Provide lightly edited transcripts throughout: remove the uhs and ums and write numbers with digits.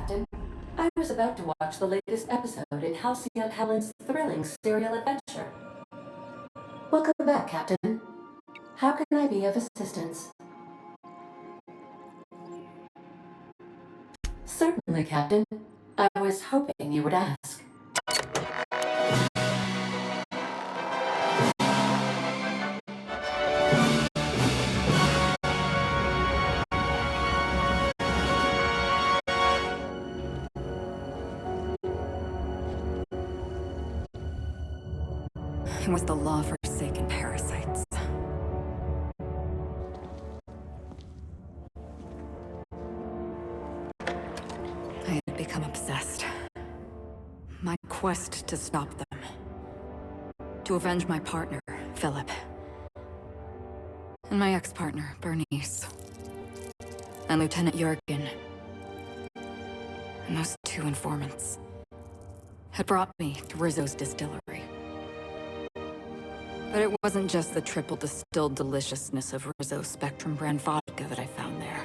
Captain. I was about to watch the latest episode in Halcyon Helen's thrilling serial adventure. Welcome back, Captain. How can I be of assistance? Certainly, Captain. I was hoping you would ask. It was the law-forsaken parasites. I had become obsessed. My quest to stop them. To avenge my partner, Philip. And my ex-partner, Bernice. And Lieutenant Jurgen. And those two informants had brought me to Rizzo's distillery. But it wasn't just the triple distilled deliciousness of Rizzo's Spectrum brand vodka that I found there.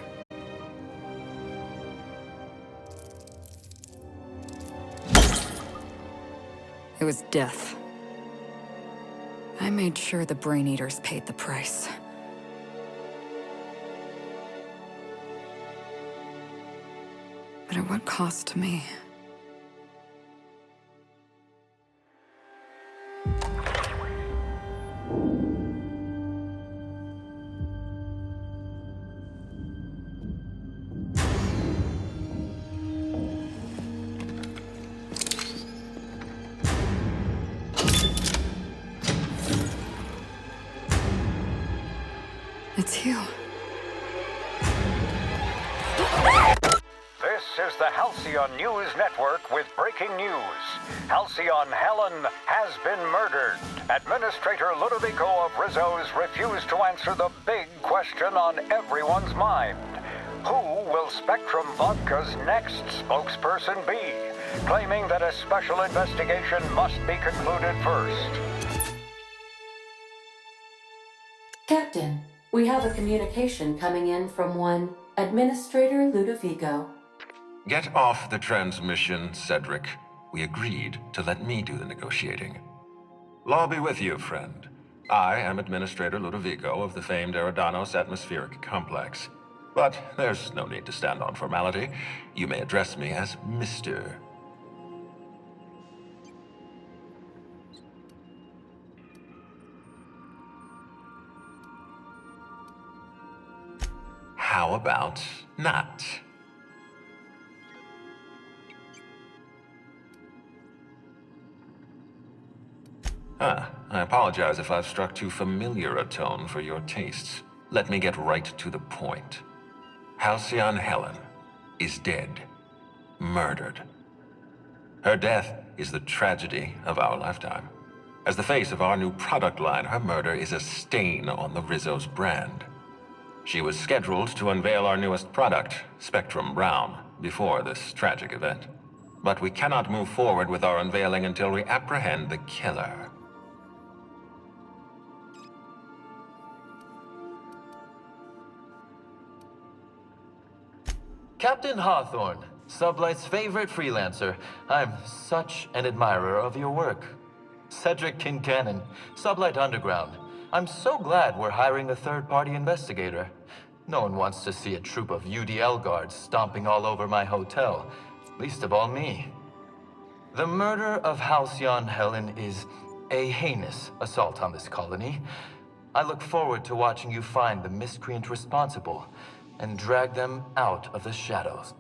It was death. I made sure the Brain Eaters paid the price. But at what cost to me? It's you. This is the Halcyon News Network with breaking news. Halcyon Helen has been murdered. Administrator Ludovico of Rizzo's refused to answer the big question on everyone's mind. Who will Spectrum Vodka's next spokesperson be? Claiming that a special investigation must be concluded first. Captain, we have a communication coming in from one Administrator Ludovico. Get off the transmission, Cedric. We agreed to let me do the negotiating. Law be with you, friend. I am Administrator Ludovico of the famed Eridanos Atmospheric Complex. But there's no need to stand on formality. You may address me as Mr. How about not? I apologize if I've struck too familiar a tone for your tastes. Let me get right to the point. Halcyon Helen is dead. Murdered. Her death is the tragedy of our lifetime. As the face of our new product line, her murder is a stain on the Rizzo's brand. She was scheduled to unveil our newest product, Spectrum Brown, before this tragic event. But we cannot move forward with our unveiling until we apprehend the killer. Captain Hawthorne, Sublight's favorite freelancer. I'm such an admirer of your work. Cedric Kincannon, Sublight Underground. I'm so glad we're hiring a third-party investigator. No one wants to see a troop of UDL guards stomping all over my hotel, least of all me. The murder of Halcyon Helen is a heinous assault on this colony. I look forward to watching you find the miscreant responsible and drag them out of the shadows.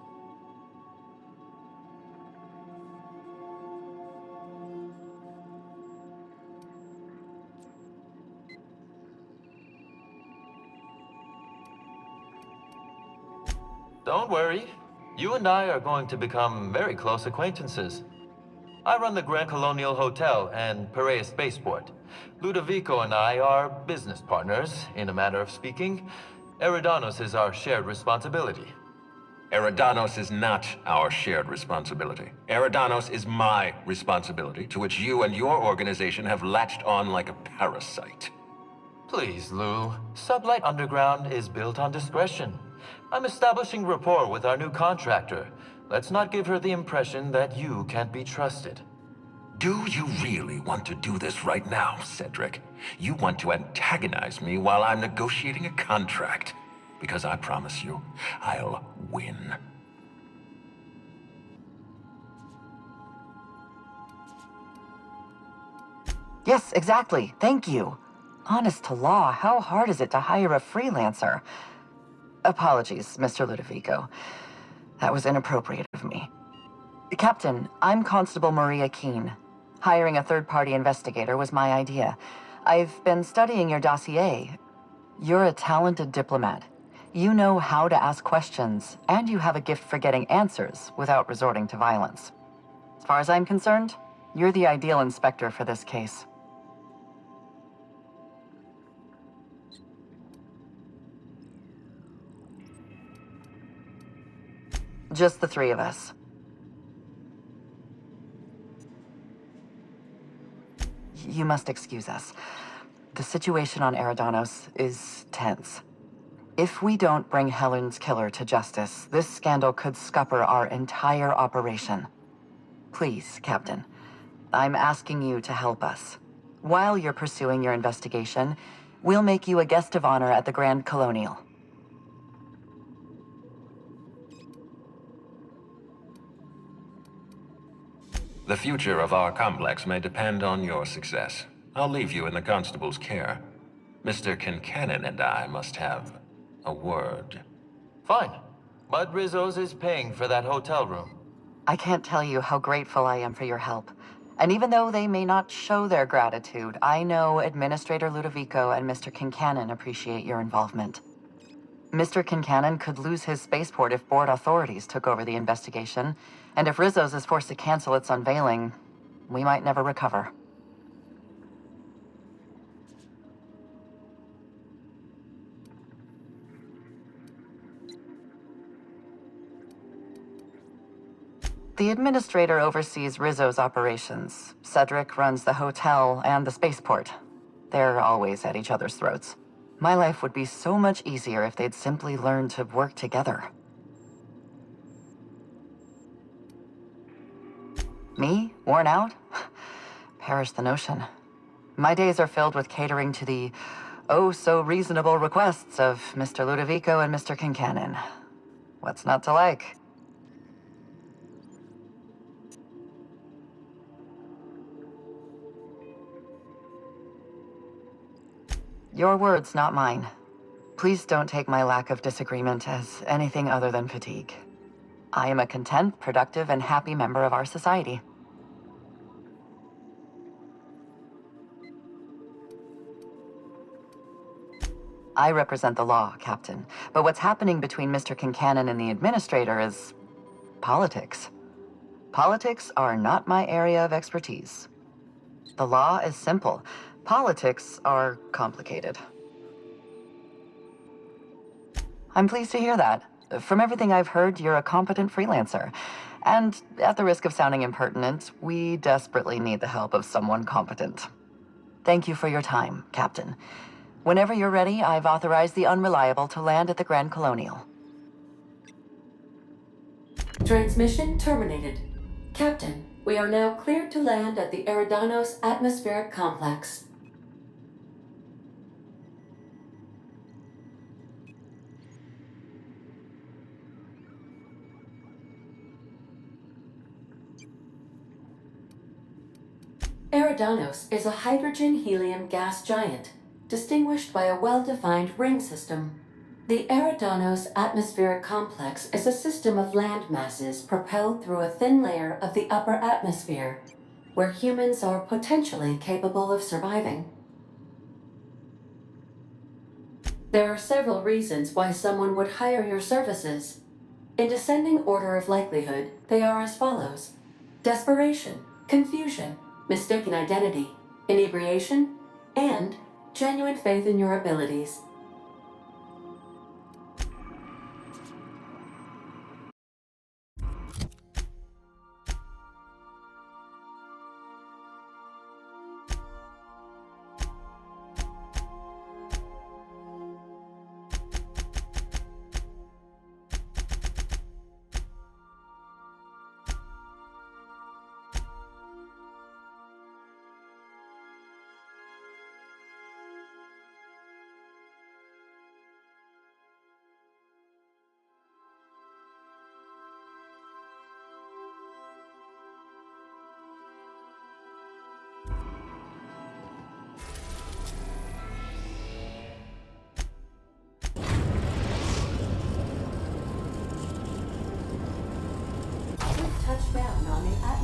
Don't worry. You and I are going to become very close acquaintances. I run the Grand Colonial Hotel and Perea Spaceport. Ludovico and I are business partners, in a manner of speaking. Eridanos is our shared responsibility. Eridanos is not our shared responsibility. Eridanos is my responsibility, to which you and your organization have latched on like a parasite. Please, Lou. Sublight Underground is built on discretion. I'm establishing rapport with our new contractor. Let's not give her the impression that you can't be trusted. Do you really want to do this right now, Cedric? You want to antagonize me while I'm negotiating a contract? Because I promise you, I'll win. Yes, exactly. Thank you. Honest to law, how hard is it to hire a freelancer? Apologies, Mr. Ludovico. That was inappropriate of me. Captain, I'm Constable Maria Keene. Hiring a third-party investigator was my idea. I've been studying your dossier. You're a talented diplomat. You know how to ask questions, and you have a gift for getting answers without resorting to violence. As far as I'm concerned, you're the ideal inspector for this case. Just the three of us. You must excuse us. The situation on Eridanos is tense. If we don't bring Helen's killer to justice, this scandal could scupper our entire operation. Please, Captain, I'm asking you to help us. While you're pursuing your investigation, we'll make you a guest of honor at the Grand Colonial. The future of our complex may depend on your success. I'll leave you in the constable's care. Mr. Kincannon and I must have a word. Fine. But Rizzo's is paying for that hotel room. I can't tell you how grateful I am for your help. And even though they may not show their gratitude, I know Administrator Ludovico and Mr. Kincannon appreciate your involvement. Mr. Kincannon could lose his spaceport if board authorities took over the investigation, and if Rizzo's is forced to cancel its unveiling, we might never recover. The Administrator oversees Rizzo's operations. Cedric runs the hotel and the spaceport. They're always at each other's throats. My life would be so much easier if they'd simply learned to work together. Me? Worn out? Perish the notion. My days are filled with catering to the oh-so-reasonable requests of Mr. Ludovico and Mr. Kincannon. What's not to like? Your words, not mine. Please don't take my lack of disagreement as anything other than fatigue. I am a content, productive, and happy member of our society. I represent the law, Captain, but what's happening between Mr. Kincannon and the Administrator is politics. Politics are not my area of expertise. The law is simple. Politics are complicated. I'm pleased to hear that. From everything I've heard, you're a competent freelancer. And at the risk of sounding impertinent, we desperately need the help of someone competent. Thank you for your time, Captain. Whenever you're ready, I've authorized the Unreliable to land at the Grand Colonial. Transmission terminated. Captain, we are now cleared to land at the Eridanos Atmospheric Complex. Eridanos is a hydrogen-helium gas giant, distinguished by a well-defined ring system. The Eridanos Atmospheric Complex is a system of land masses propelled through a thin layer of the upper atmosphere, where humans are potentially capable of surviving. There are several reasons why someone would hire your services. In descending order of likelihood, they are as follows: desperation, confusion, mistaken identity, inebriation, and genuine faith in your abilities.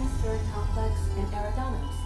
atmospheric complex in Eridanos.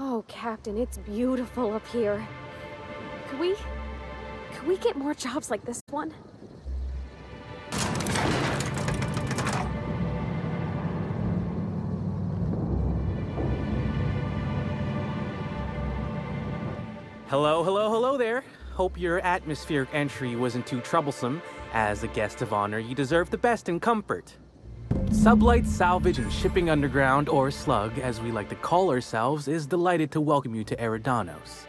Oh, Captain, it's beautiful up here. Could we get more jobs like this one? Hello there. Hope your atmospheric entry wasn't too troublesome. As a guest of honor, you deserve the best in comfort. Sublight Salvage and Shipping Underground, or Slug, as we like to call ourselves, is delighted to welcome you to Eridanos.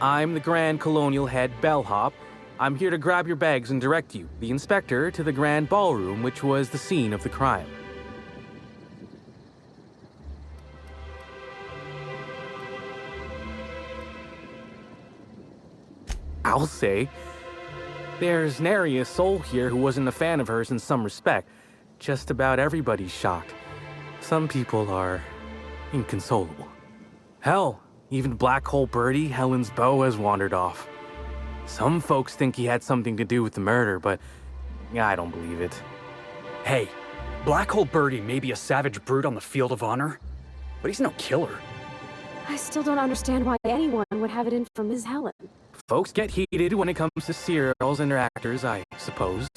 I'm the Grand Colonial Head Bellhop. I'm here to grab your bags and direct you, the Inspector, to the Grand Ballroom, which was the scene of the crime. I'll say. There's nary a soul here who wasn't a fan of hers in some respect. Just about everybody's shocked. Some people are inconsolable. Hell, even Black Hole Birdie, Helen's beau, has wandered off. Some folks think he had something to do with the murder, but I don't believe it. Hey, Black Hole Birdie may be a savage brute on the field of honor, but he's no killer. I still don't understand why anyone would have it in for Ms. Helen. Folks get heated when it comes to serials and their actors, I suppose.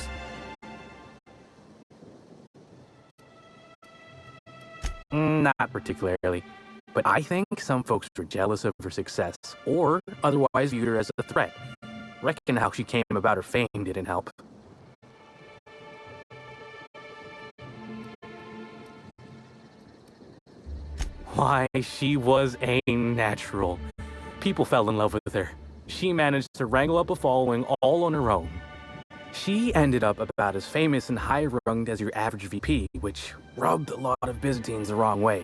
Not particularly, but I think some folks were jealous of her success, or otherwise viewed her as a threat. Reckon how she came about her fame didn't help. Why, she was a natural. People fell in love with her. She managed to wrangle up a following all on her own. She ended up about as famous and high-runged as your average VP, which rubbed a lot of Byzantines the wrong way.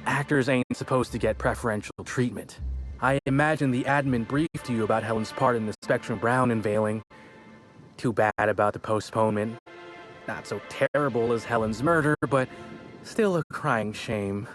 Actors ain't supposed to get preferential treatment. I imagine the admin briefed you about Helen's part in the Spectrum Brown unveiling. Too bad about the postponement. Not so terrible as Helen's murder, but still a crying shame.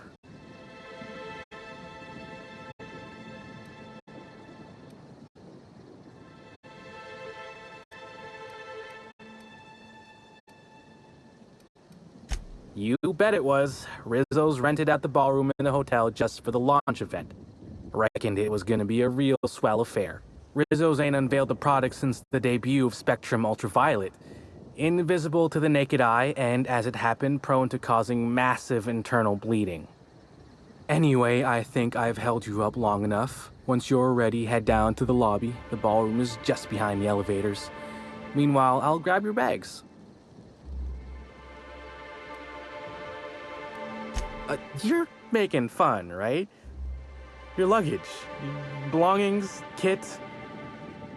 You bet it was. Rizzo's rented out the ballroom in the hotel just for the launch event. Reckoned it was gonna be a real swell affair. Rizzo's ain't unveiled the product since the debut of Spectrum Ultraviolet. Invisible to the naked eye, and as it happened, prone to causing massive internal bleeding. Anyway, I think I've held you up long enough. Once you're ready, head down to the lobby. The ballroom is just behind the elevators. Meanwhile, I'll grab your bags. You're making fun, right? Your luggage, belongings, kit,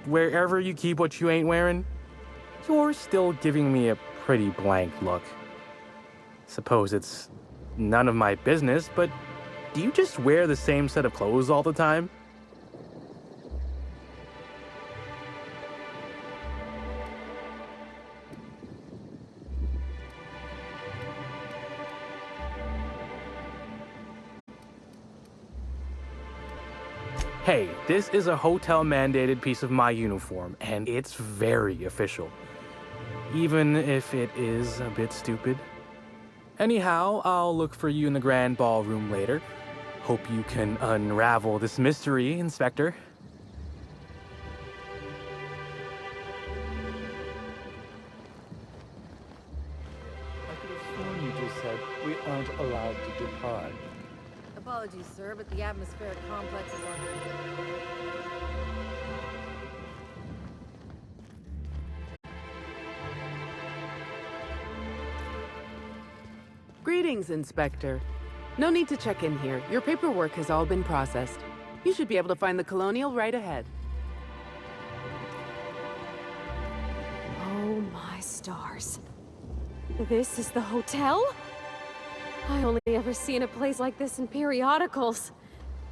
wherever you keep what you ain't wearing, you're still giving me a pretty blank look. Suppose it's none of my business, but do you just wear the same set of clothes all the time? Hey, this is a hotel-mandated piece of my uniform, and it's very official. Even if it is a bit stupid. Anyhow, I'll look for you in the grand ballroom later. Hope you can unravel this mystery, Inspector. I could have sworn you just said we aren't allowed to depart. Apologies, sir, but the atmospheric complex is on. Greetings, Inspector. No need to check in here. Your paperwork has all been processed. You should be able to find the Colonial right ahead. Oh my stars. This is the hotel? I only ever seen a place like this in periodicals.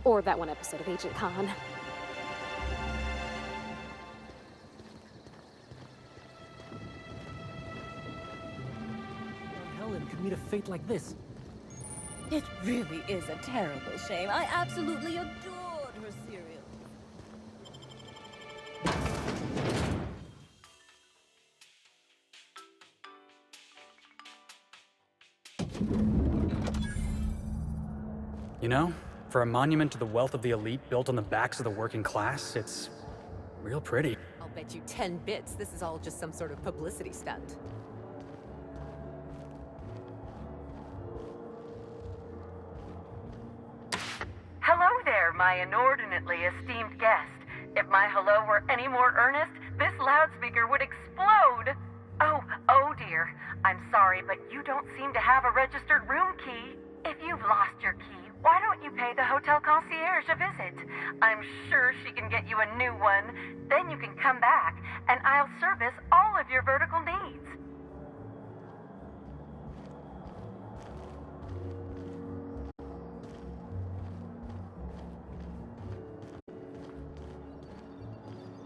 Or that one episode of Agent Khan. Helen could meet a fate like this. It really is a terrible shame. I absolutely adored her cereal. You know, for a monument to the wealth of the elite built on the backs of the working class, it's real pretty. I'll bet you 10 bits this is all just some sort of publicity stunt. Hello there, my inordinately esteemed guest. If my hello were any more earnest, this loudspeaker would explode. Oh dear. I'm sorry, but you don't seem to have a registered room key. If you've lost your key, why don't you pay the hotel concierge a visit? I'm sure she can get you a new one. Then you can come back, and I'll service all of your vertical needs.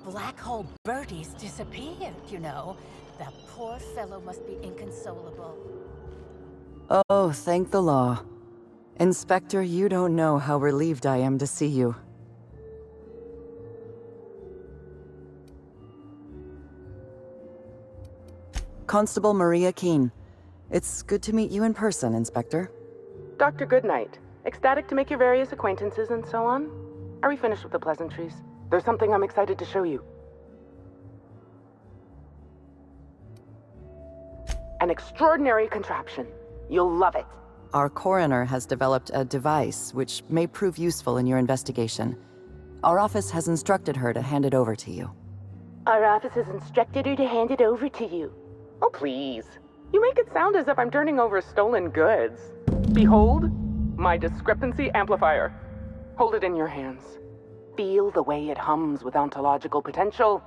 Black hole Bertie's disappeared, you know. That poor fellow must be inconsolable. Oh, thank the law. Inspector, you don't know how relieved I am to see you. Constable Maria Keene. It's good to meet you in person, Inspector. Dr. Goodnight. Ecstatic to make your various acquaintances and so on. Are we finished with the pleasantries? There's something I'm excited to show you. An extraordinary contraption. You'll love it. Our coroner has developed a device which may prove useful in your investigation. Our office has instructed her to hand it over to you. Our office has instructed her to hand it over to you. Oh, please. You make it sound as if I'm turning over stolen goods. Behold, my discrepancy amplifier. Hold it in your hands. Feel the way it hums with ontological potential.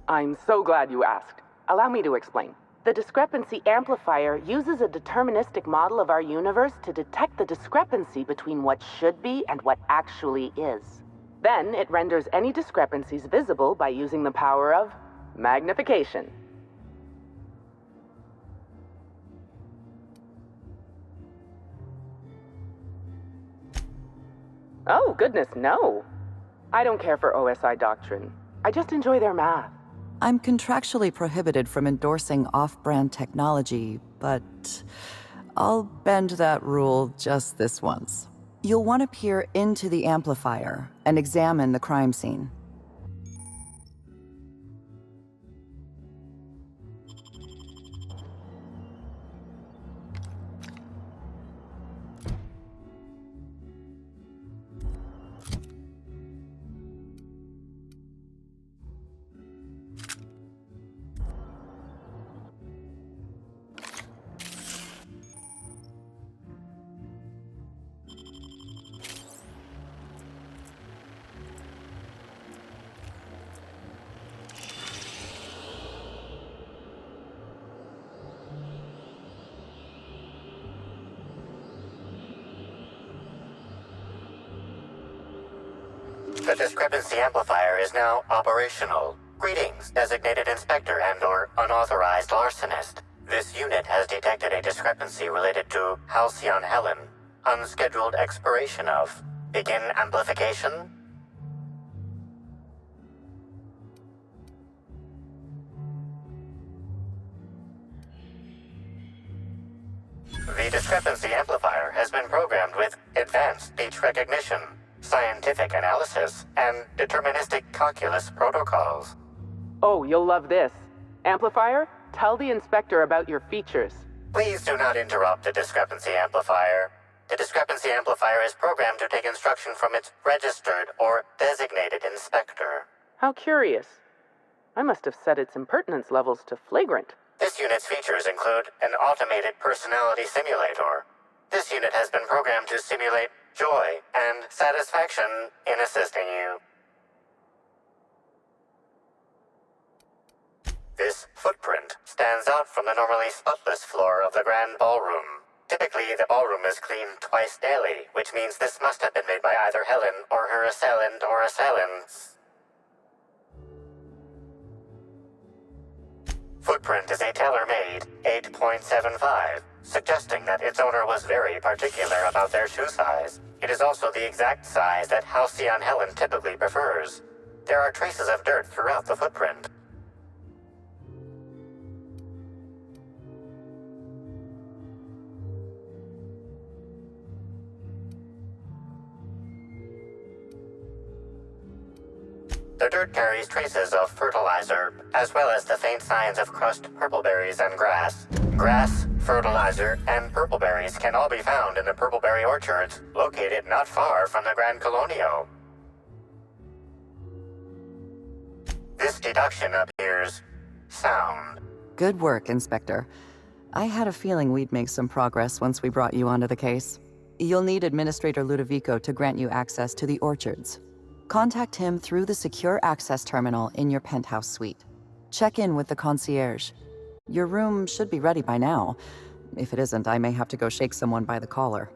I'm so glad you asked. Allow me to explain. The discrepancy amplifier uses a deterministic model of our universe to detect the discrepancy between what should be and what actually is. Then it renders any discrepancies visible by using the power of magnification. Oh, goodness, no. I don't care for OSI doctrine. I just enjoy their math. I'm contractually prohibited from endorsing off-brand technology, but I'll bend that rule just this once. You'll want to peer into the amplifier and examine the crime scene. The discrepancy amplifier is now operational. Greetings, designated inspector and/or unauthorized larcenist. This unit has detected a discrepancy related to Halcyon Helen. Unscheduled expiration of. Begin amplification. The discrepancy amplifier has been programmed with advanced speech recognition, scientific analysis, and deterministic calculus protocols. Oh, you'll love this. Amplifier, tell the inspector about your features. Please do not interrupt the discrepancy amplifier. The discrepancy amplifier is programmed to take instruction from its registered or designated inspector. How curious. I must have set its impertinence levels to flagrant. This unit's features include an automated personality simulator. This unit has been programmed to simulate joy and satisfaction in assisting you. This footprint stands out from the normally spotless floor of the grand ballroom. Typically, the ballroom is cleaned twice daily, which means this must have been made by either Helen or her assailant or assailants. Footprint is a tailor-made 8.75, suggesting that its owner was very particular about their shoe size. It is also the exact size that Halcyon Helen typically prefers. There are traces of dirt throughout the footprint. The dirt carries traces of fertilizer, as well as the faint signs of crushed purpleberries and grass. Grass, fertilizer, and purpleberries can all be found in the purpleberry orchards, located not far from the Grand Colonio. This deduction appears sound. Good work, Inspector. I had a feeling we'd make some progress once we brought you onto the case. You'll need Administrator Ludovico to grant you access to the orchards. Contact him through the secure access terminal in your penthouse suite. Check in with the concierge. Your room should be ready by now. If it isn't, I may have to go shake someone by the collar.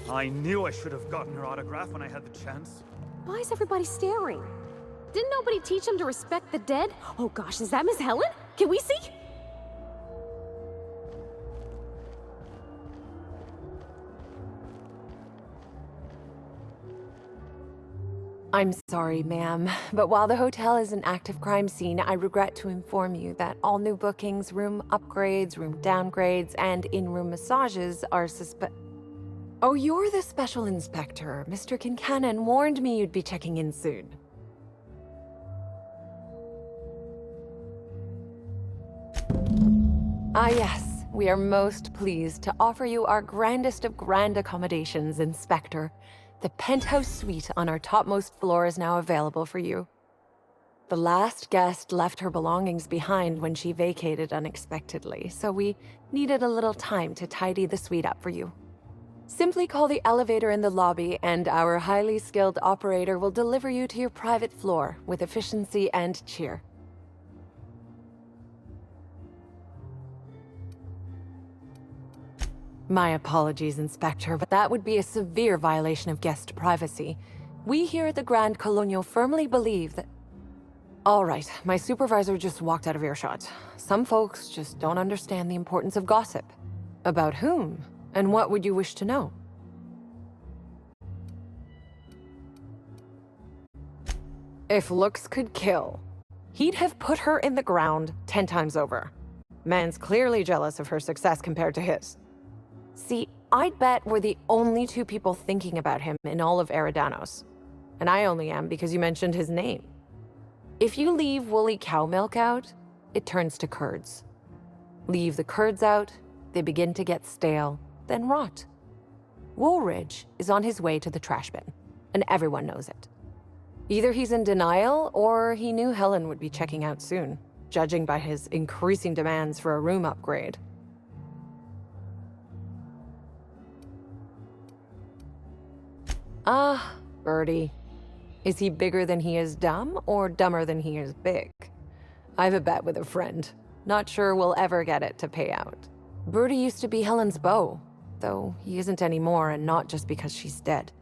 I knew I should have gotten her autograph when I had the chance. Why is everybody staring? Didn't nobody teach them to respect the dead? Oh gosh, is that Miss Helen? Can we see? I'm sorry, ma'am, but while the hotel is an active crime scene, I regret to inform you that all new bookings, room upgrades, room downgrades, and in-room massages are Oh, you're the special inspector. Mr. Kincannon warned me you'd be checking in soon. Ah, yes. We are most pleased to offer you our grandest of grand accommodations, Inspector. The penthouse suite on our topmost floor is now available for you. The last guest left her belongings behind when she vacated unexpectedly, so we needed a little time to tidy the suite up for you. Simply call the elevator in the lobby, and our highly skilled operator will deliver you to your private floor with efficiency and cheer. My apologies, Inspector, but that would be a severe violation of guest privacy. We here at the Grand Colonial firmly believe that... All right, my supervisor just walked out of earshot. Some folks just don't understand the importance of gossip. About whom? And what would you wish to know? If looks could kill, he'd have put her in the ground 10 times over. Man's clearly jealous of her success compared to his. See, I'd bet we're the only two people thinking about him in all of Eridanos. And I only am because you mentioned his name. If you leave woolly cow milk out, it turns to curds. Leave the curds out, they begin to get stale, then rot. Woolridge is on his way to the trash bin, and everyone knows it. Either he's in denial, or he knew Helen would be checking out soon, judging by his increasing demands for a room upgrade. Ah, Birdie. Is he bigger than he is dumb, or dumber than he is big? I've a bet with a friend. Not sure we'll ever get it to pay out. Birdie used to be Helen's beau. though he isn't anymore, and not just because she's dead.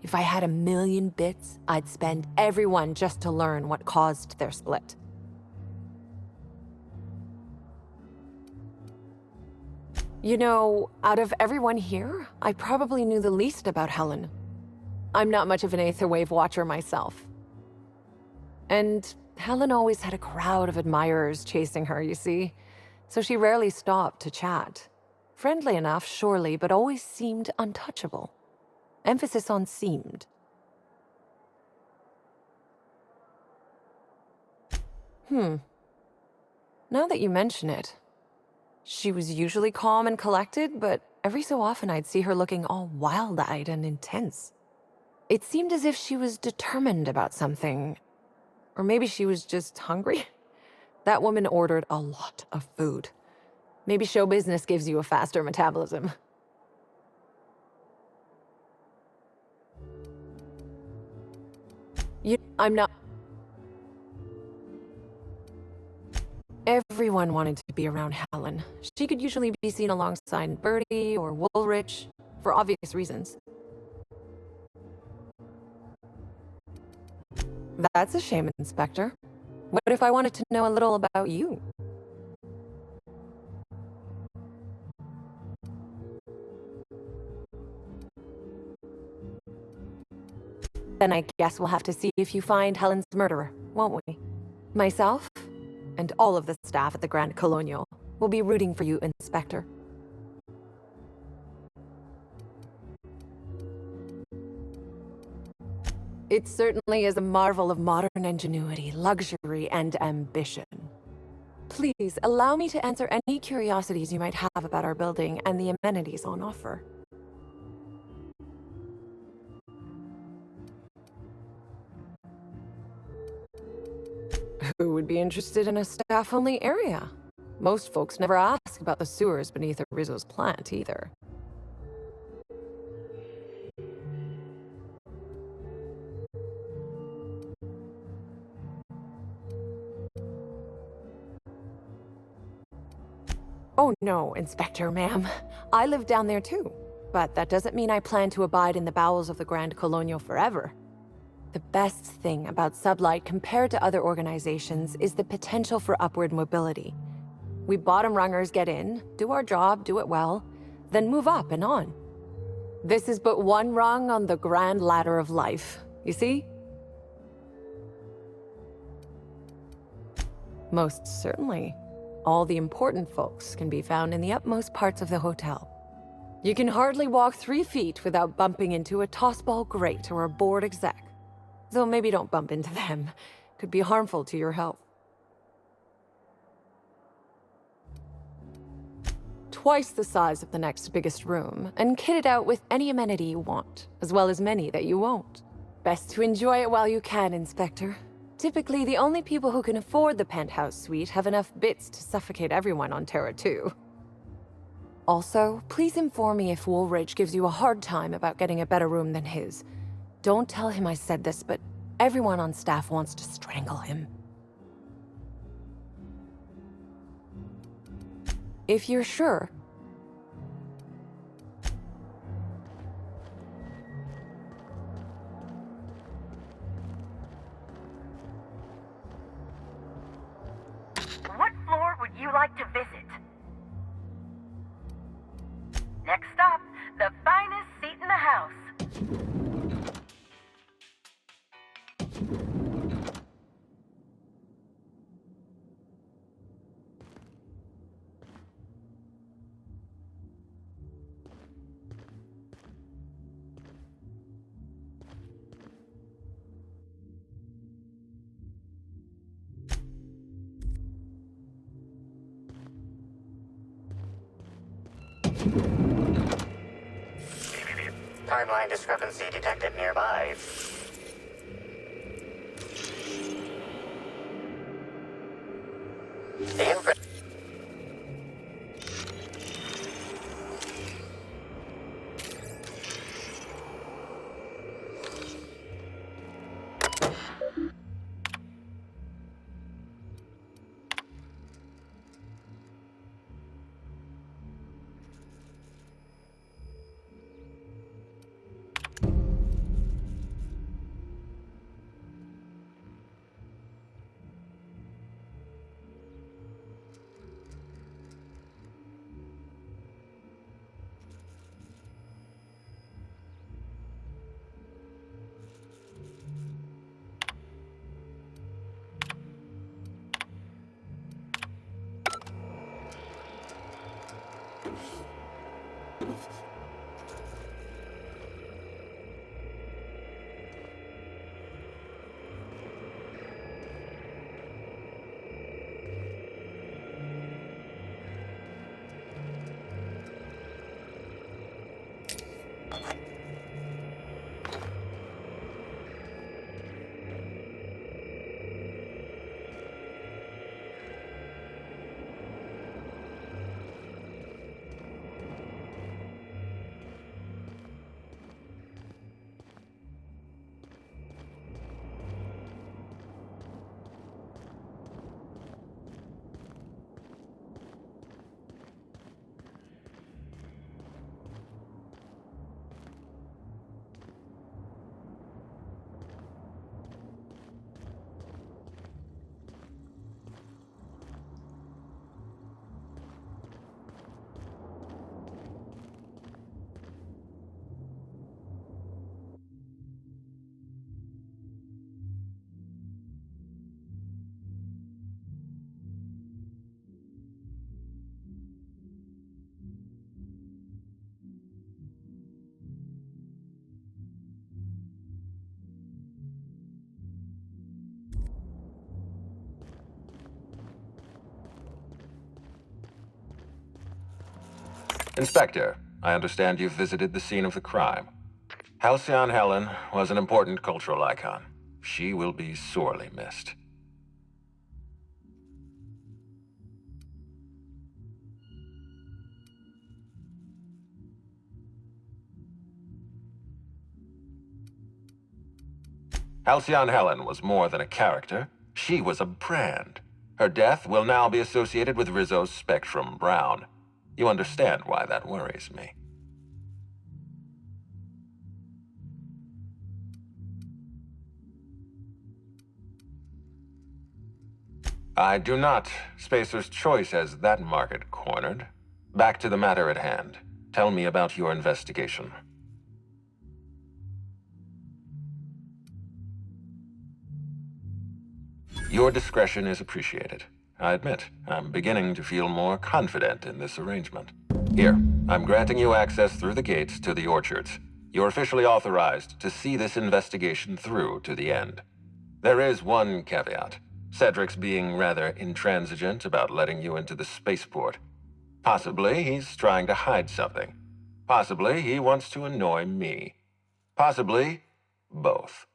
If I had 1,000,000 bits, I'd spend every one just to learn what caused their split. You know, out of everyone here, I probably knew the least about Helen. I'm not much of an Aetherwave watcher myself. And Helen always had a crowd of admirers chasing her, you see, so she rarely stopped to chat. Friendly enough, surely, but always seemed untouchable. Emphasis on seemed. Now that you mention it, she was usually calm and collected, but every so often I'd see her looking all wild-eyed and intense. It seemed as if she was determined about something. Or maybe she was just hungry. That woman ordered a lot of food. Maybe show business gives you a faster metabolism. I'm not... Everyone wanted to be around Helen. She could usually be seen alongside Bertie or Woolrich, for obvious reasons. That's a shame, Inspector. What if I wanted to know a little about you? Then I guess we'll have to see if you find Helen's murderer, won't we? Myself, and all of the staff at the Grand Colonial, will be rooting for you, Inspector. It certainly is a marvel of modern ingenuity, luxury, and ambition. Please, allow me to answer any curiosities you might have about our building and the amenities on offer. Who would be interested in a staff-only area? Most folks never ask about the sewers beneath Rizzo's plant, either. Oh no, Inspector, ma'am. I live down there too. But that doesn't mean I plan to abide in the bowels of the Grand Colonial forever. The best thing about Sublight compared to other organizations is the potential for upward mobility. We bottom rungers get in, do our job, do it well, then move up and on. This is but one rung on the grand ladder of life, you see? Most certainly. All the important folks can be found in the utmost parts of the hotel. You can hardly walk 3 feet without bumping into a tossball grate or a bored exec. Though maybe don't bump into them. Could be harmful to your health. Twice the size of the next biggest room, and kitted out with any amenity you want, as well as many that you won't. Best to enjoy it while you can, Inspector. Typically, the only people who can afford the penthouse suite have enough bits to suffocate everyone on Terra 2. Also, please inform me if Woolridge gives you a hard time about getting a better room than his. Don't tell him I said this, but everyone on staff wants to strangle him. If you're sure. What floor would you like to visit? Next up, the finest seat in the house. Timeline discrepancy detected nearby. Inspector, I understand you've visited the scene of the crime. Halcyon Helen was an important cultural icon. She will be sorely missed. Halcyon Helen was more than a character. She was a brand. Her death will now be associated with Rizzo's Spectrum Brown. You understand why that worries me. I do not. Spacer's Choice has that market cornered. Back to the matter at hand. Tell me about your investigation. Your discretion is appreciated. I admit, I'm beginning to feel more confident in this arrangement. Here, I'm granting you access through the gates to the orchards. You're officially authorized to see this investigation through to the end. There is one caveat. Cedric's being rather intransigent about letting you into the spaceport. Possibly he's trying to hide something. Possibly he wants to annoy me. Possibly both.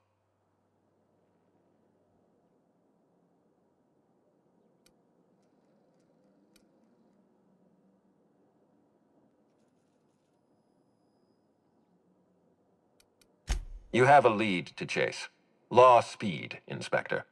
You have a lead to chase. Law speed, Inspector.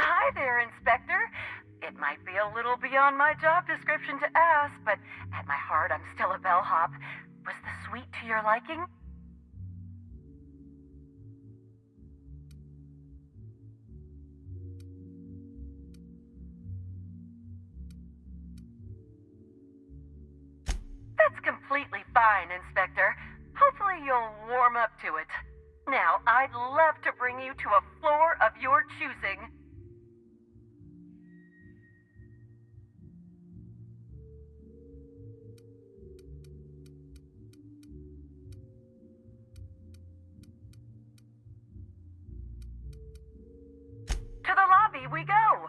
Hi there, Inspector. It might be a little beyond my job description to ask, but at my heart, I'm still a bellhop. Was the suite to your liking? That's completely fine, Inspector. Hopefully you'll warm up to it. Now, I'd love to bring you to a floor of your choosing. To the lobby we go!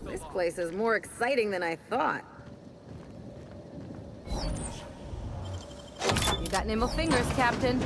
This place is more exciting than I thought. You got nimble fingers, Captain.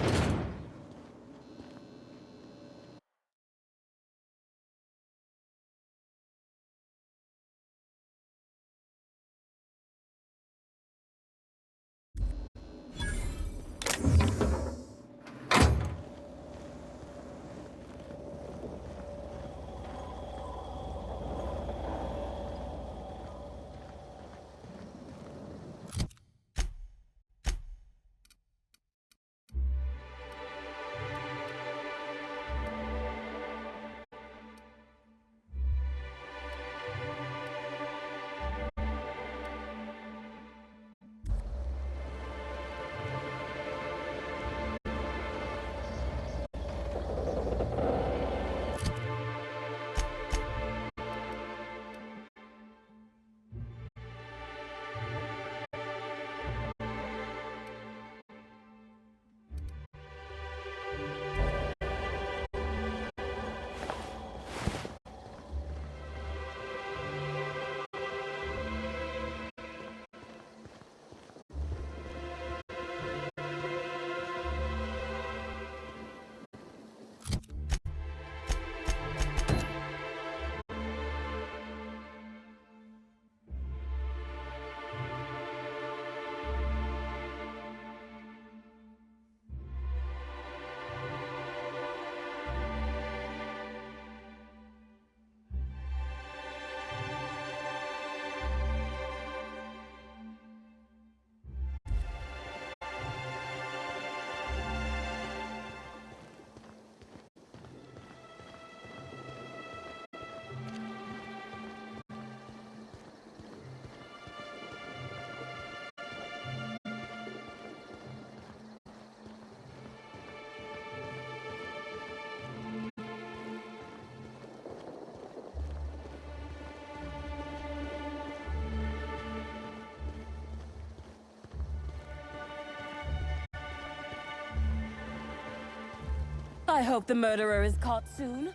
I hope the murderer is caught soon.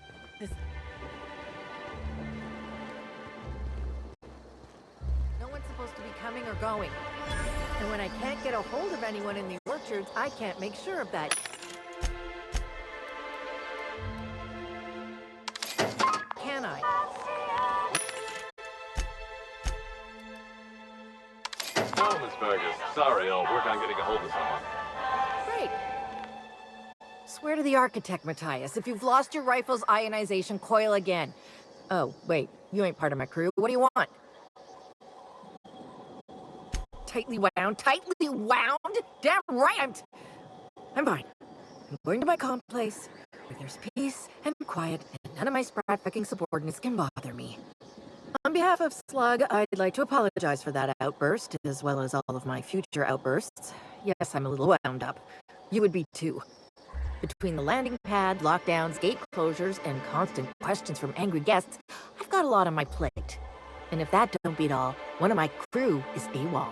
No one's supposed to be coming or going. And when I can't get a hold of anyone in the orchards, I can't make sure of that. Can I? No, Miss Burgess. Sorry, I'll work on getting a hold of someone. Great. Swear to the architect, Matthias, if you've lost your rifle's ionization coil again. Oh, wait, you ain't part of my crew. What do you want? Tightly wound? Tightly wound? Damn right I'm fine. I'm going to my comp place, where there's peace and quiet, and none of my sprat fucking subordinates can bother me. On behalf of Slug, I'd like to apologize for that outburst, as well as all of my future outbursts. Yes, I'm a little wound up. You would be too. Between the landing pad, lockdowns, gate closures, and constant questions from angry guests, I've got a lot on my plate. And if that don't beat all, one of my crew is AWOL.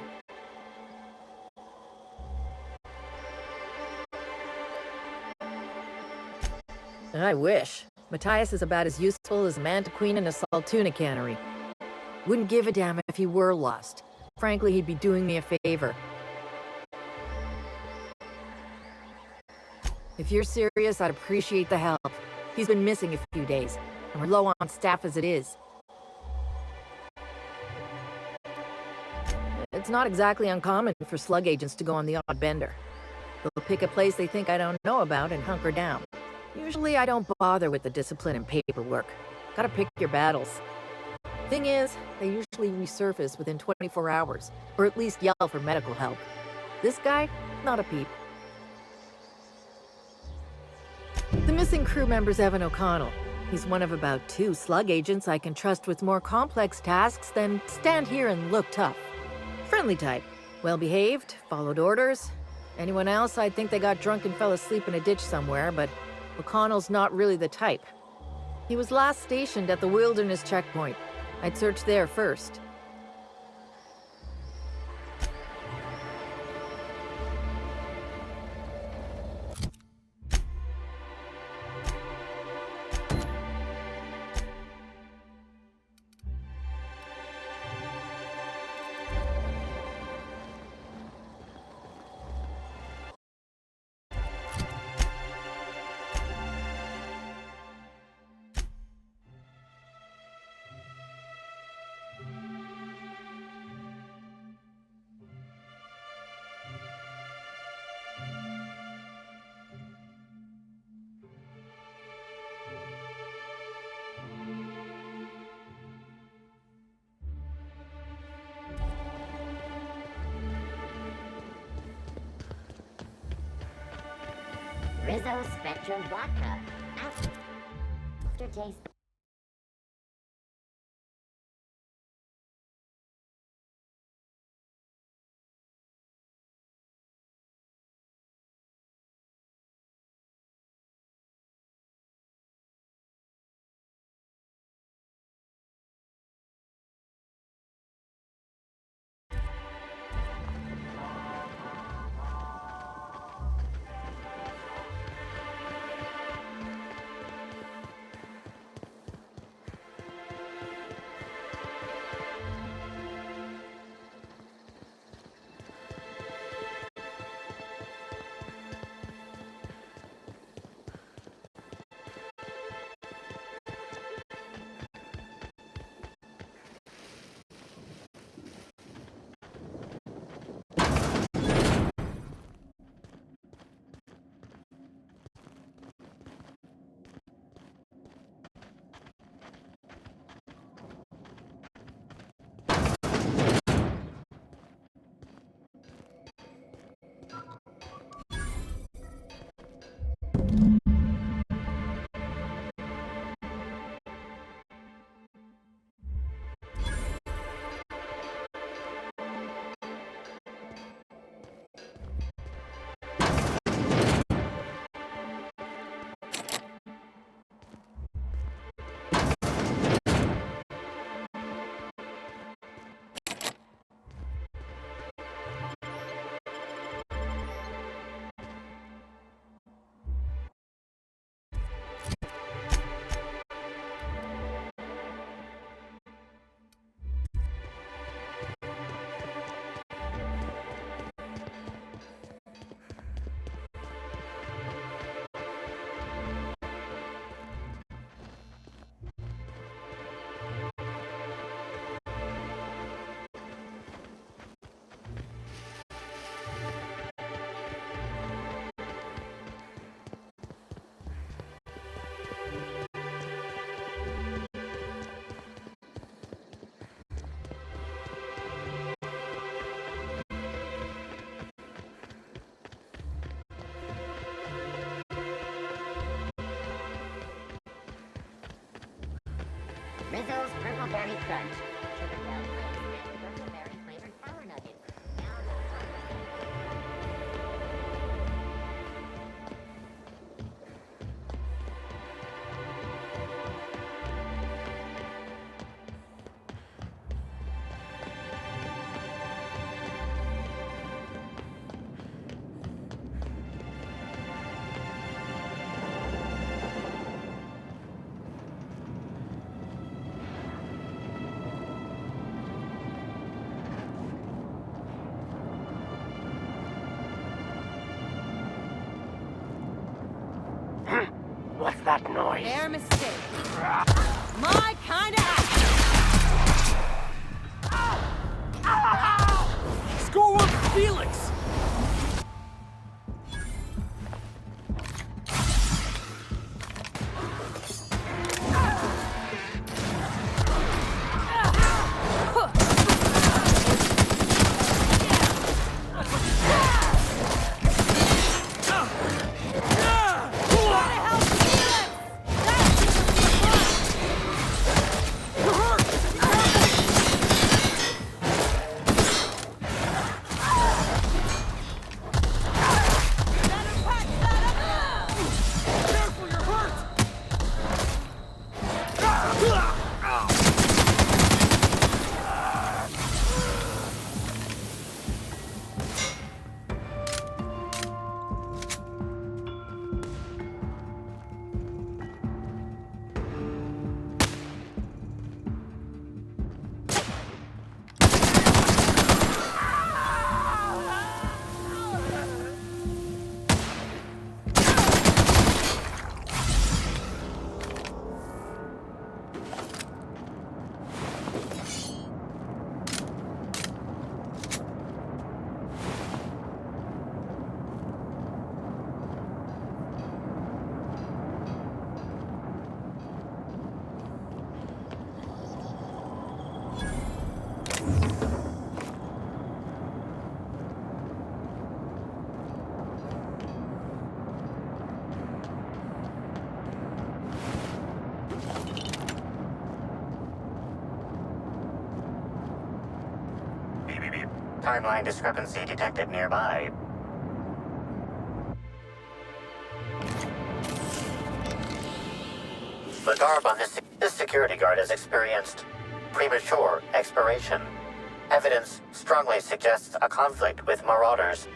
I wish. Matthias is about as useful as a manta queen in a saltuna cannery. Wouldn't give a damn if he were lost. Frankly, he'd be doing me a favor. If you're serious, I'd appreciate the help. He's been missing a few days, and we're low on staff as it is. It's not exactly uncommon for slug agents to go on the odd bender. They'll pick a place they think I don't know about and hunker down. Usually I don't bother with the discipline and paperwork. Gotta pick your battles. Thing is, they usually resurface within 24 hours, or at least yell for medical help. This guy, not a peep. The missing crew member's Evan O'Connell. He's one of about 2 slug agents I can trust with more complex tasks than stand here and look tough. Friendly type. Well-behaved, followed orders. Anyone else, I'd think they got drunk and fell asleep in a ditch somewhere, but O'Connell's not really the type. He was last stationed at the Wilderness checkpoint. I'd search there first. Rizzo Spectrum Vodka. Aftertaste. Rizzo's Purple Berry Crunch. Sugar Bell Crunch and Purple Berry flavored flour nuggets. What's that noise? Their mistake. My kind of Screw up, Felix! Timeline discrepancy detected nearby. The garb on this security guard has experienced premature expiration. Evidence strongly suggests a conflict with marauders.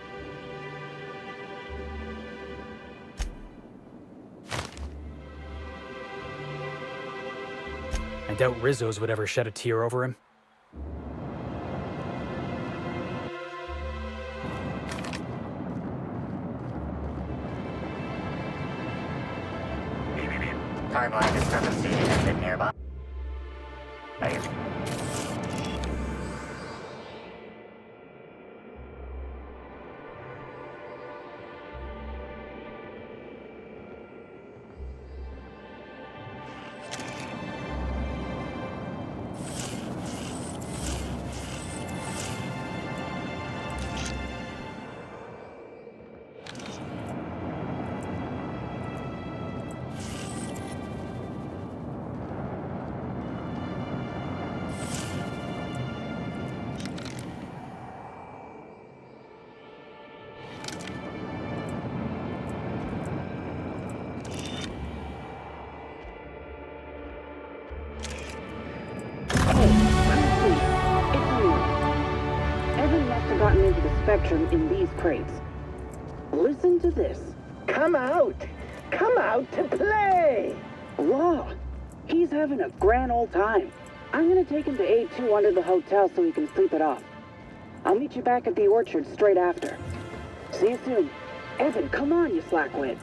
I doubt Rizzo's would ever shed a tear over him. Timeline discrepancy detected nearby. Gotten into the spectrum in these crates. Listen to this. Come out! Come out to play! Law, he's having a grand old time. I'm gonna take him to A2 under the hotel so he can sleep it off. I'll meet you back at the orchard straight after. See you soon. Evan, come on, you slackwit.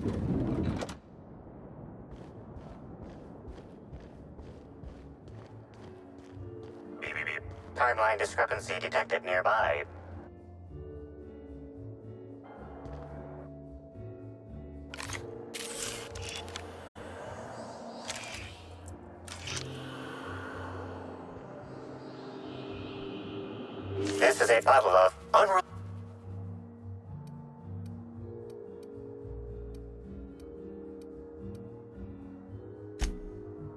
Beep, beep, beep. Timeline discrepancy detected nearby. This is a bottle of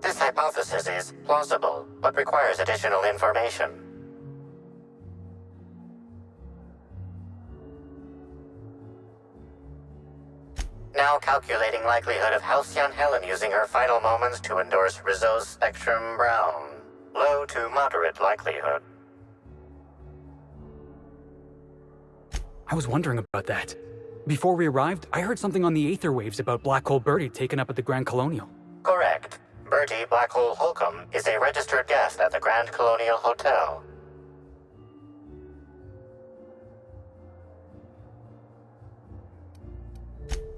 This hypothesis is plausible, but requires additional information. Now calculating likelihood of Halcyon Helen using her final moments to endorse Rizzo's Spectrum Brown. Low to moderate likelihood. I was wondering about that. Before we arrived, I heard something on the aether waves about Black Hole Birdie taken up at the Grand Colonial. Correct. Bertie Black Hole Holcomb is a registered guest at the Grand Colonial Hotel.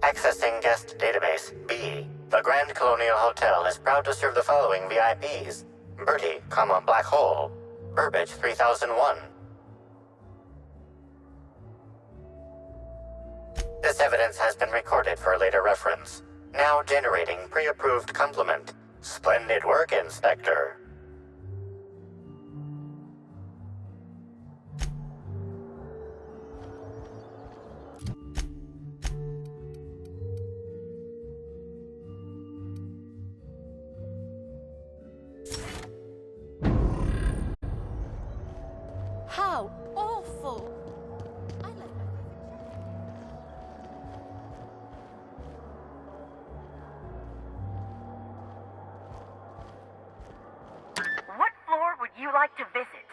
Accessing guest database B. The Grand Colonial Hotel is proud to serve the following VIPs. Bertie, Black Hole. Burbage 3001. This evidence has been recorded for later reference. Now generating pre-approved compliment. Splendid work, Inspector. How awful! What floor would you like to visit?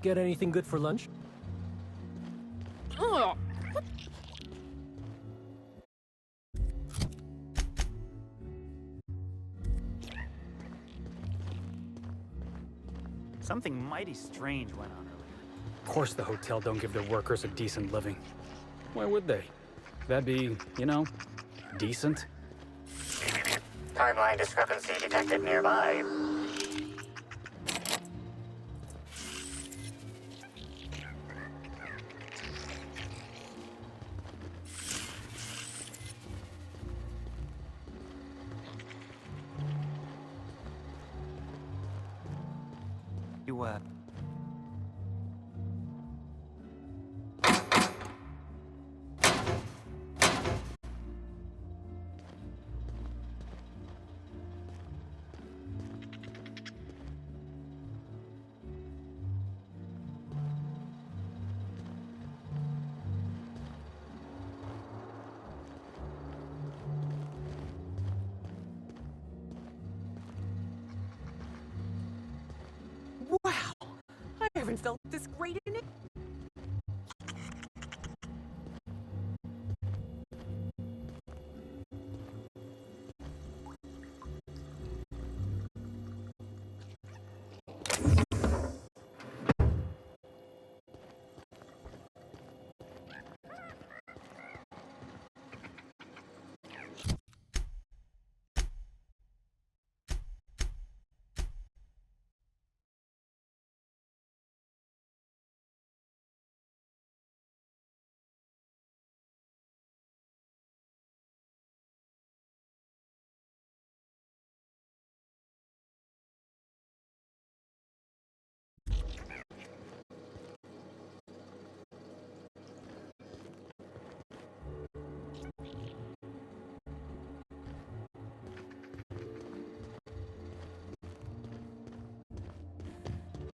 Get anything good for lunch? Ugh. Something mighty strange went on earlier. Of course the hotel don't give their workers a decent living. Why would they? That'd be, decent. Timeline discrepancy detected nearby. You, Wow! I haven't felt this great in it.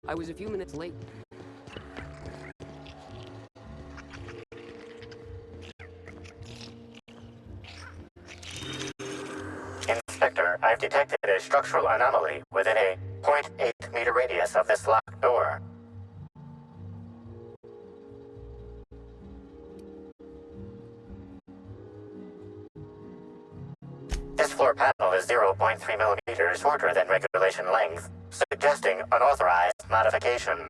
I was a few minutes late. Inspector, I've detected a structural anomaly within a 0.8 meter radius of this locked door. This floor panel is 0.3 millimeters shorter than regulation length, suggesting unauthorized modification.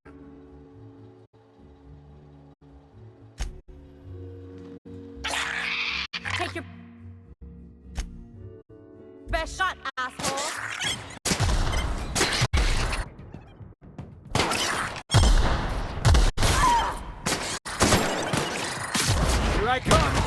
Take your best shot, asshole. Here I come!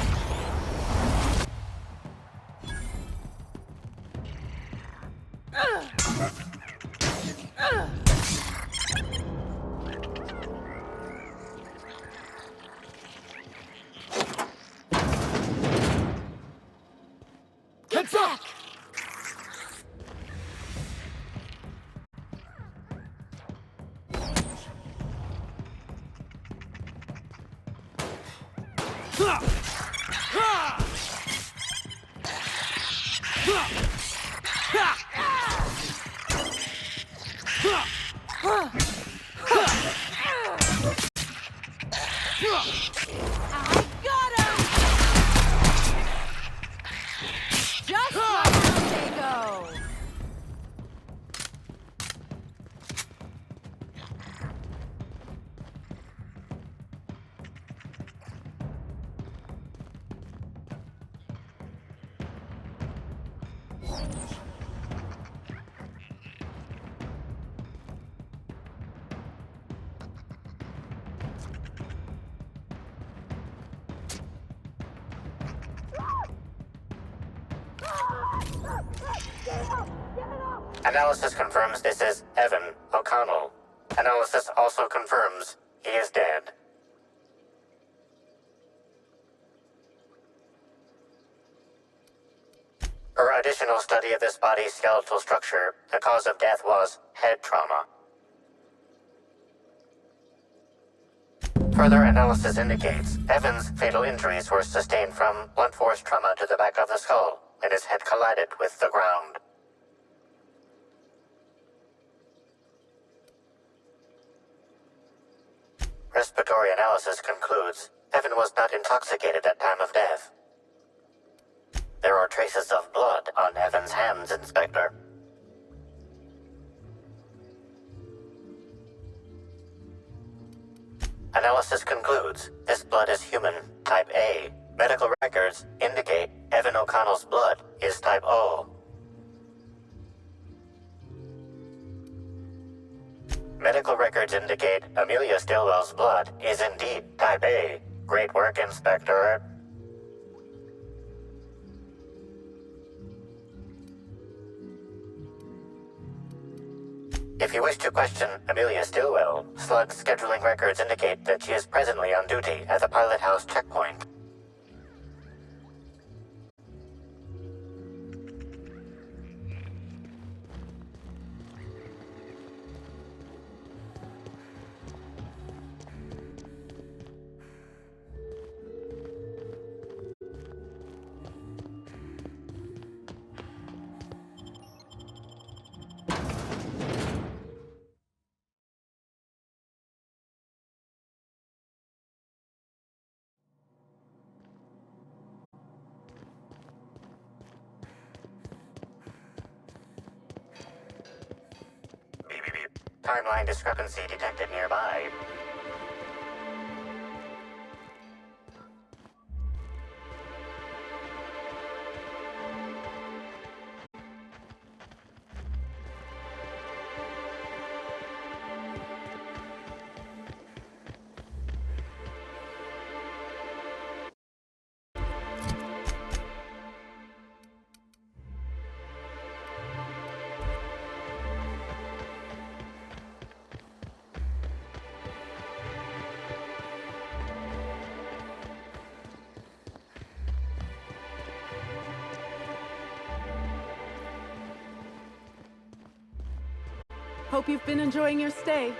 Get back! I got him! Just like they go! Analysis confirms this is Evan O'Connell. Analysis also confirms he is dead. Per additional study of this body's skeletal structure, the cause of death was head trauma. Further analysis indicates Evan's fatal injuries were sustained from blunt force trauma to the back of the skull, and his head collided with the ground. Respiratory analysis concludes Evan was not intoxicated at time of death. There are traces of blood on Evan's hands, Inspector. Analysis concludes this blood is human, type A. Medical records indicate Evan O'Connell's blood is type O. Medical records indicate Amelia Stillwell's blood is indeed type A. Great work, Inspector. If you wish to question Amelia Stillwell, Slug's scheduling records indicate that she is presently on duty at the Pilot House checkpoint. Timeline discrepancy detected nearby. Hope you've been enjoying your stay.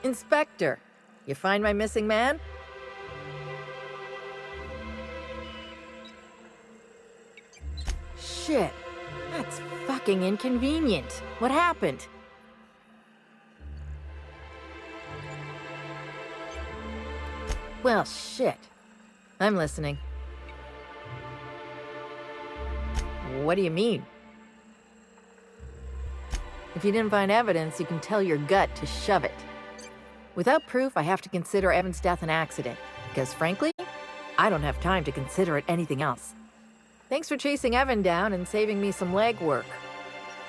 Inspector, you find my missing man? Shit, that's fucking inconvenient. What happened? Well, shit. I'm listening. What do you mean? If you didn't find evidence, you can tell your gut to shove it. Without proof, I have to consider Evan's death an accident, because frankly, I don't have time to consider it anything else. Thanks for chasing Evan down and saving me some legwork.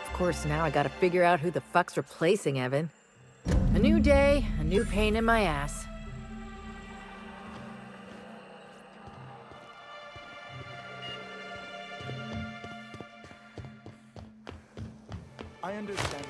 Of course, now I gotta figure out who the fuck's replacing Evan. A new day, a new pain in my ass. I understand.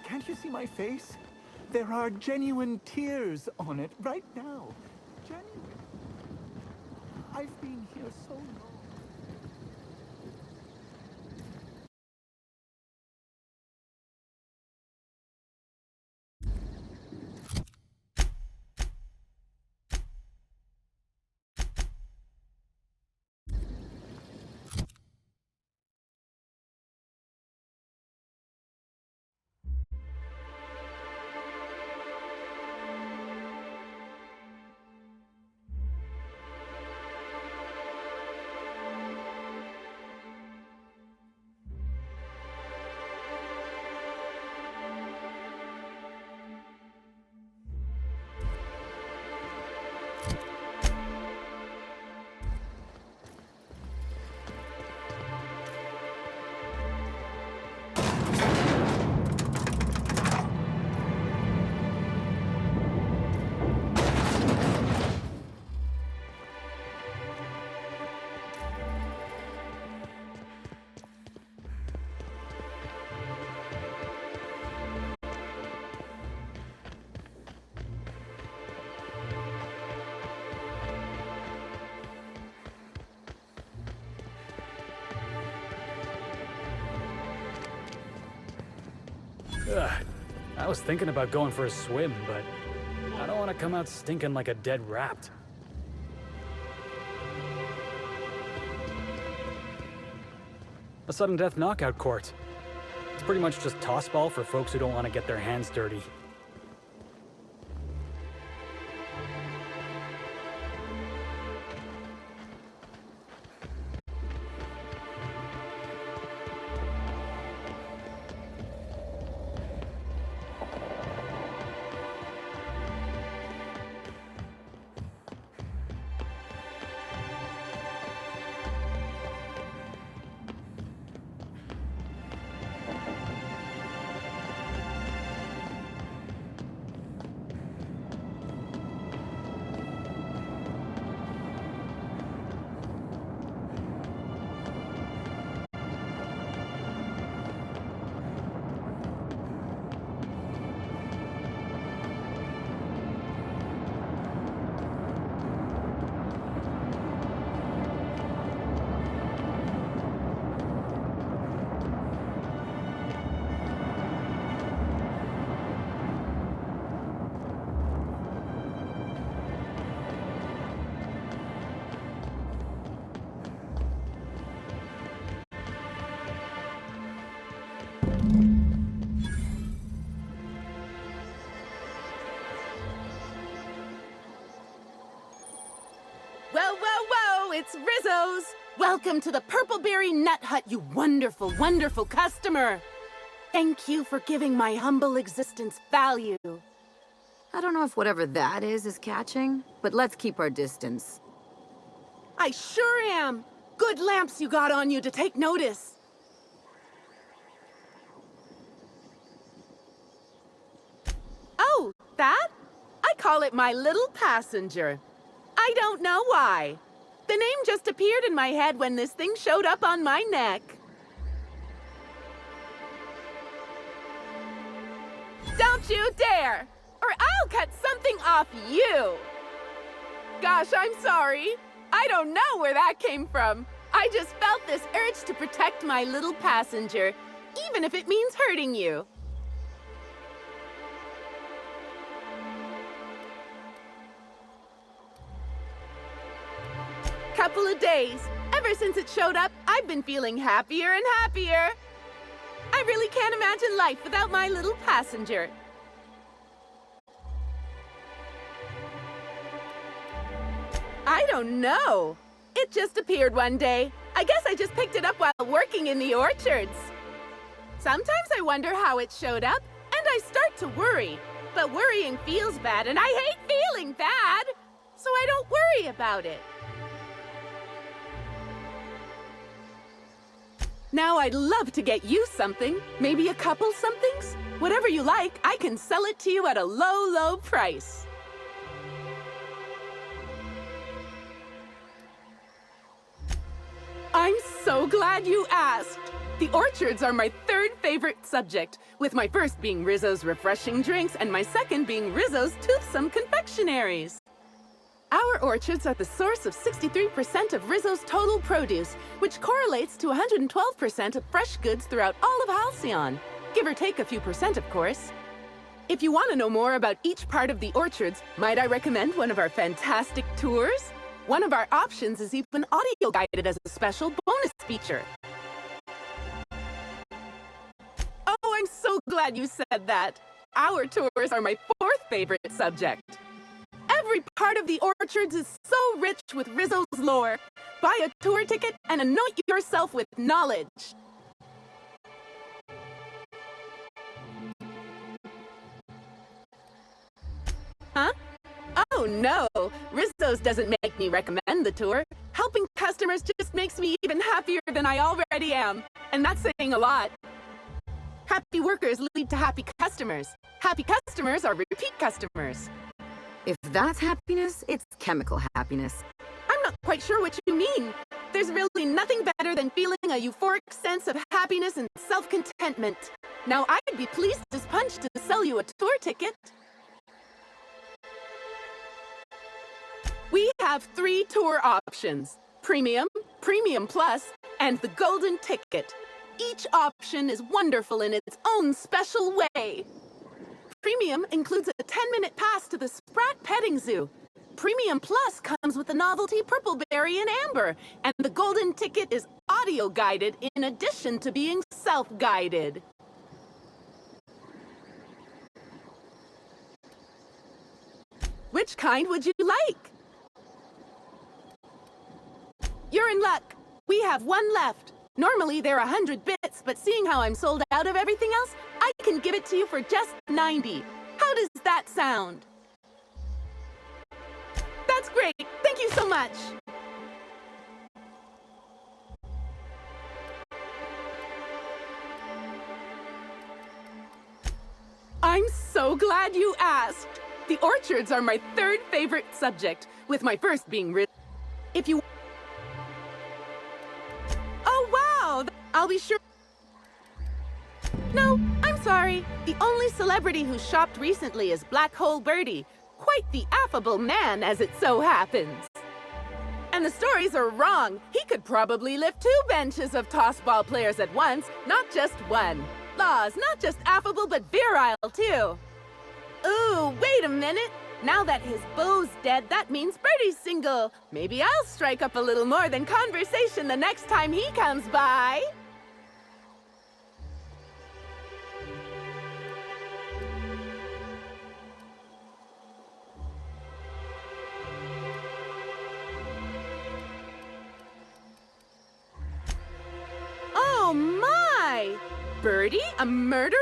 Can't you see my face? There are genuine tears on it right now. Genuine. I've been here so long. Ugh. I was thinking about going for a swim, but I don't want to come out stinking like a dead rat. A sudden death knockout court. It's pretty much just tossball for folks who don't want to get their hands dirty. It's Rizzo's! Welcome to the Purpleberry Nut Hut, you wonderful, wonderful customer! Thank you for giving my humble existence value. I don't know if whatever that is catching, but let's keep our distance. I sure am! Good lamps you got on you to take notice. Oh, that? I call it my little passenger. I don't know why. The name just appeared in my head when this thing showed up on my neck. Don't you dare! Or I'll cut something off you! Gosh, I'm sorry. I don't know where that came from. I just felt this urge to protect my little passenger, even if it means hurting you. Couple of days. Ever since it showed up, I've been feeling happier and happier. I really can't imagine life without my little passenger. I don't know. It just appeared one day. I guess I just picked it up while working in the orchards. Sometimes I wonder how it showed up, and I start to worry. But worrying feels bad, and I hate feeling bad. So I don't worry about it. Now I'd love to get you something. Maybe a couple somethings? Whatever you like, I can sell it to you at a low, low price. I'm so glad you asked. The orchards are my third favorite subject, with my first being Rizzo's refreshing drinks and my second being Rizzo's toothsome confectionaries. Our orchards are the source of 63% of Rizzo's total produce, which correlates to 112% of fresh goods throughout all of Halcyon. Give or take a few percent, of course. If you want to know more about each part of the orchards, might I recommend one of our fantastic tours? One of our options is even audio guided as a special bonus feature. Oh, I'm so glad you said that. Our tours are my fourth favorite subject. Every part of the orchards is so rich with Rizzo's lore. Buy a tour ticket and anoint yourself with knowledge. Huh? Oh no, Rizzo's doesn't make me recommend the tour. Helping customers just makes me even happier than I already am. And that's saying a lot. Happy workers lead to happy customers. Happy customers are repeat customers. If that's happiness, it's chemical happiness. I'm not quite sure what you mean. There's really nothing better than feeling a euphoric sense of happiness and self-contentment. Now, I'd be pleased as punch to sell you a tour ticket. We have 3 tour options: Premium, Premium Plus, and the Golden Ticket. Each option is wonderful in its own special way. Premium includes a 10-minute pass to the Sprat Petting Zoo. Premium Plus comes with the novelty Purple Berry and Amber, and the Golden Ticket is audio-guided in addition to being self-guided. Which kind would you like? You're in luck. We have one left. Normally they're 100 bits, but seeing how I'm sold out of everything else, I can give it to you for just 90. How does that sound? That's great. Thank you so much. I'm so glad you asked. The orchards are my third favorite subject, with my first being If you... Oh, wow! I'll be sure... No, I'm sorry. The only celebrity who shopped recently is Black Hole Birdie. Quite the affable man, as it so happens. And the stories are wrong. He could probably lift 2 benches of tossball players at once, not just one. Laws, not just affable, but virile, too. Ooh, wait a minute. Now that his beau's dead, that means Birdie's single. Maybe I'll strike up a little more than conversation the next time he comes by. Oh my! Birdie, a murderer?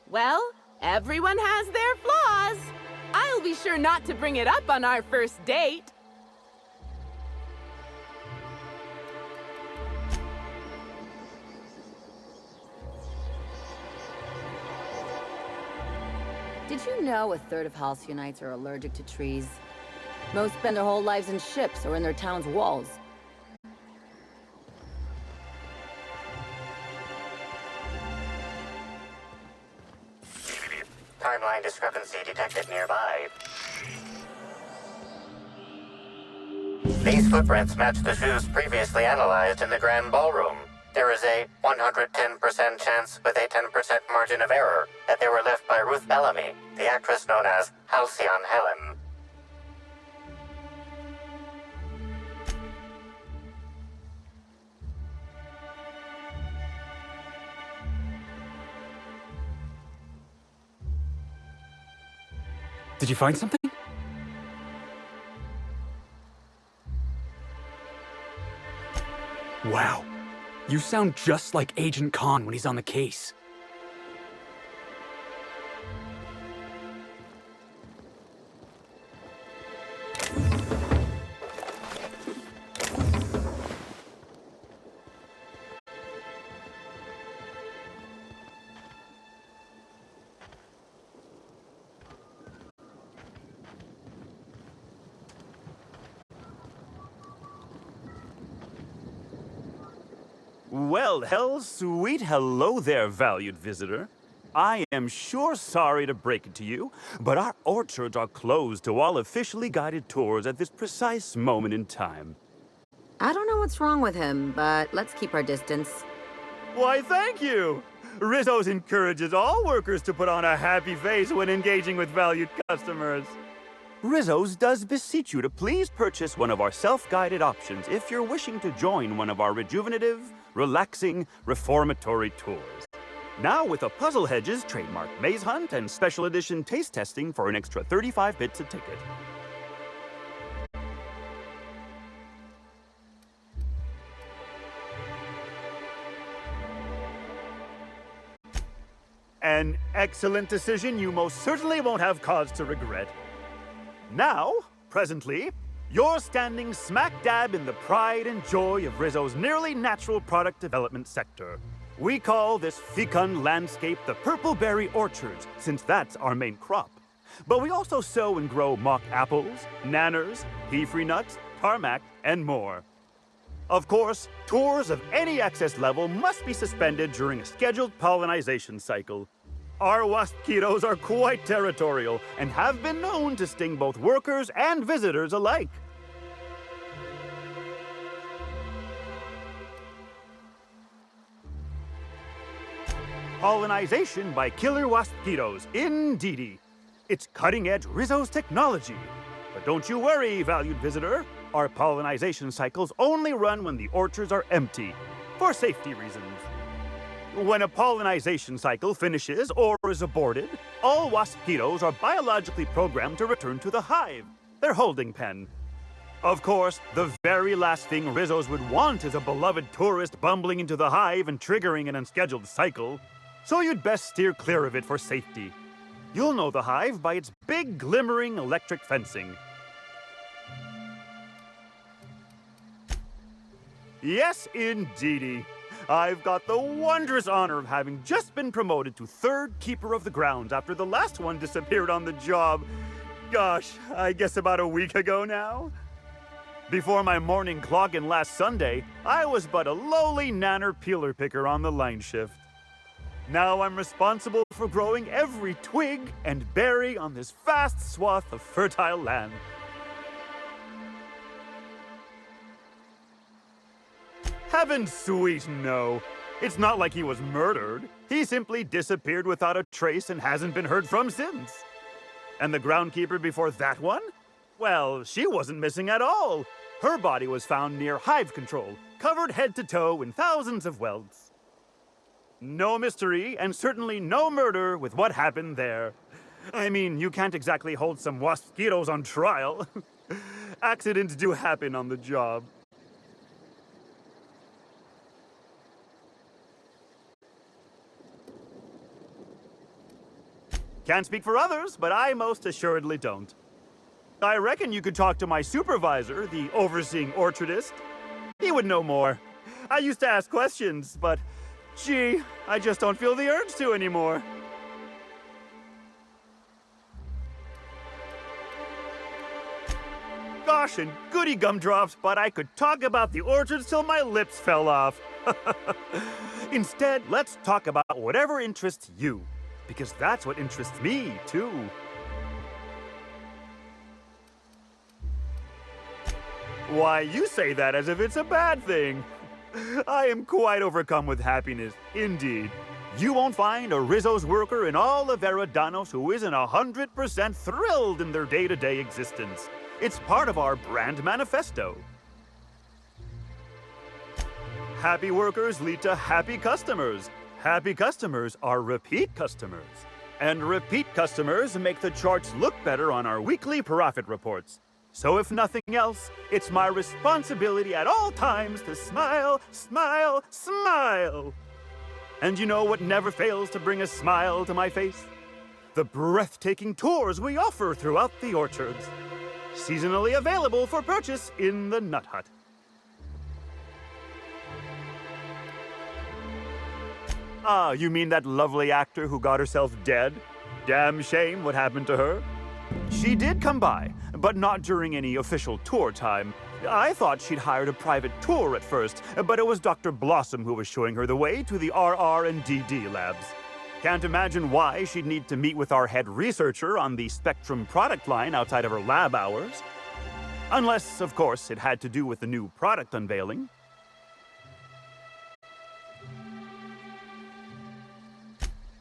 Well, everyone has their flaws. I'll be sure not to bring it up on our first date. Did you know a third of Halcyonites are allergic to trees? Most spend their whole lives in ships or in their town's walls. Timeline discrepancy detected nearby. These footprints match the shoes previously analyzed in the Grand Ballroom. There is a 110% chance with a 10% margin of error that they were left by Ruth Bellamy, the actress known as Halcyon Helen. Did you find something? Wow. You sound just like Agent Khan when he's on the case. Well, sweet hello there, valued visitor. I am sure sorry to break it to you, but our orchards are closed to all officially guided tours at this precise moment in time. I don't know what's wrong with him, but let's keep our distance. Why, thank you! Rizzo's encourages all workers to put on a happy face when engaging with valued customers. Rizzo's does beseech you to please purchase one of our self-guided options if you're wishing to join one of our rejuvenative, relaxing, reformatory tours. Now with a Puzzle Hedges trademark maze hunt and special edition taste testing for an extra 35 bits a ticket. An excellent decision you most certainly won't have cause to regret. Now, presently, you're standing smack dab in the pride and joy of Rizzo's nearly natural product development sector. We call this fecund landscape the Purpleberry Orchards, since that's our main crop. But we also sow and grow mock apples, nanners, pea-free nuts, tarmac, and more. Of course, tours of any access level must be suspended during a scheduled pollinization cycle. Our waspitos are quite territorial and have been known to sting both workers and visitors alike. Pollinization by killer waspitos, indeedy. It's cutting-edge Rizzo's technology. But don't you worry, valued visitor. Our pollinization cycles only run when the orchards are empty, for safety reasons. When a pollinization cycle finishes or is aborted, all waspitos are biologically programmed to return to the hive, their holding pen. Of course, the very last thing Rizzo's would want is a beloved tourist bumbling into the hive and triggering an unscheduled cycle, so you'd best steer clear of it for safety. You'll know the hive by its big, glimmering electric fencing. Yes, indeedy. I've got the wondrous honor of having just been promoted to third keeper of the grounds after the last one disappeared on the job. Gosh, I guess about a week ago now. Before my morning clock-in last Sunday, I was but a lowly nanner peeler picker on the line shift. Now I'm responsible for growing every twig and berry on this vast swath of fertile land. Heaven sweet, no. It's not like he was murdered. He simply disappeared without a trace and hasn't been heard from since. And the groundkeeper before that one? Well, she wasn't missing at all. Her body was found near hive control, covered head to toe in thousands of welts. No mystery, and certainly no murder with what happened there. I mean, you can't exactly hold some waspitos on trial. Accidents do happen on the job. Can't speak for others, but I most assuredly don't. I reckon you could talk to my supervisor, the overseeing orchardist. He would know more. I used to ask questions, but gee, I just don't feel the urge to anymore. Gosh, and goody gumdrops, but I could talk about the orchards till my lips fell off. Instead, let's talk about whatever interests you, because that's what interests me, too. Why, you say that as if it's a bad thing. I am quite overcome with happiness, indeed. You won't find a Rizzo's worker in all of Eridanos who isn't 100% thrilled in their day-to-day existence. It's part of our brand manifesto. Happy workers lead to happy customers. Happy customers are repeat customers. And repeat customers make the charts look better on our weekly profit reports. So if nothing else, it's my responsibility at all times to smile, smile, smile. And you know what never fails to bring a smile to my face? The breathtaking tours we offer throughout the orchards. Seasonally available for purchase in the Nut Hut. Ah, you mean that lovely actor who got herself dead? Damn shame what happened to her. She did come by, but not during any official tour time. I thought she'd hired a private tour at first, but it was Dr. Blossom who was showing her the way to the RR and DD labs. Can't imagine why she'd need to meet with our head researcher on the Spectrum product line outside of her lab hours. Unless, of course, it had to do with the new product unveiling.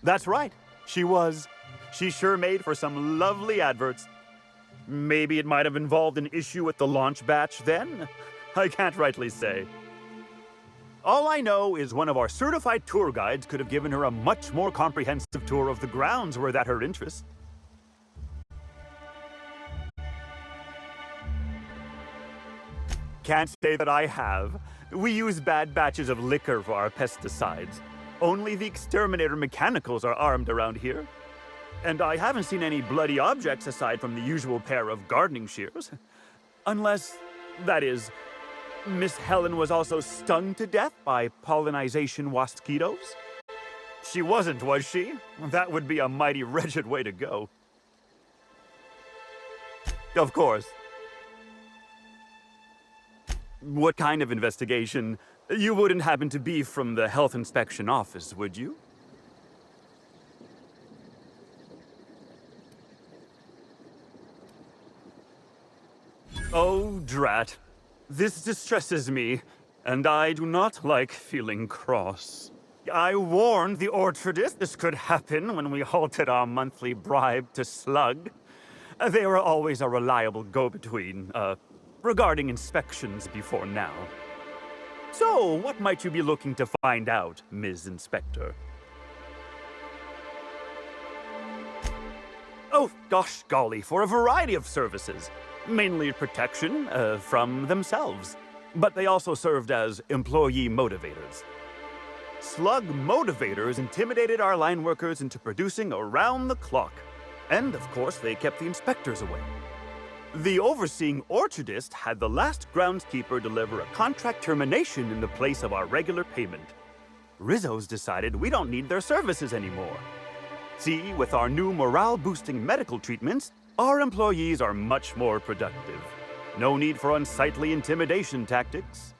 That's right, she was. She sure made for some lovely adverts. Maybe it might have involved an issue with the launch batch then? I can't rightly say. All I know is one of our certified tour guides could have given her a much more comprehensive tour of the grounds were that her interest. Can't say that I have. We use bad batches of liquor for our pesticides. Only the exterminator mechanicals are armed around here. And I haven't seen any bloody objects aside from the usual pair of gardening shears. Unless, that is, Miss Helen was also stung to death by pollinization mosquitoes? She wasn't, was she? That would be a mighty wretched way to go. Of course. What kind of investigation? You wouldn't happen to be from the health inspection office, would you? Oh, drat. This distresses me, and I do not like feeling cross. I warned the orchardist this could happen when we halted our monthly bribe to Slug. They were always a reliable go-between, regarding inspections before now. So, what might you be looking to find out, Ms. Inspector? Oh, gosh golly, for a variety of services. Mainly protection from themselves. But they also served as employee motivators. Slug motivators intimidated our line workers into producing around the clock. And, of course, they kept the inspectors away. The overseeing orchardist had the last groundskeeper deliver a contract termination in the place of our regular payment. Rizzo's decided we don't need their services anymore. See, with our new morale-boosting medical treatments, our employees are much more productive. No need for unsightly intimidation tactics.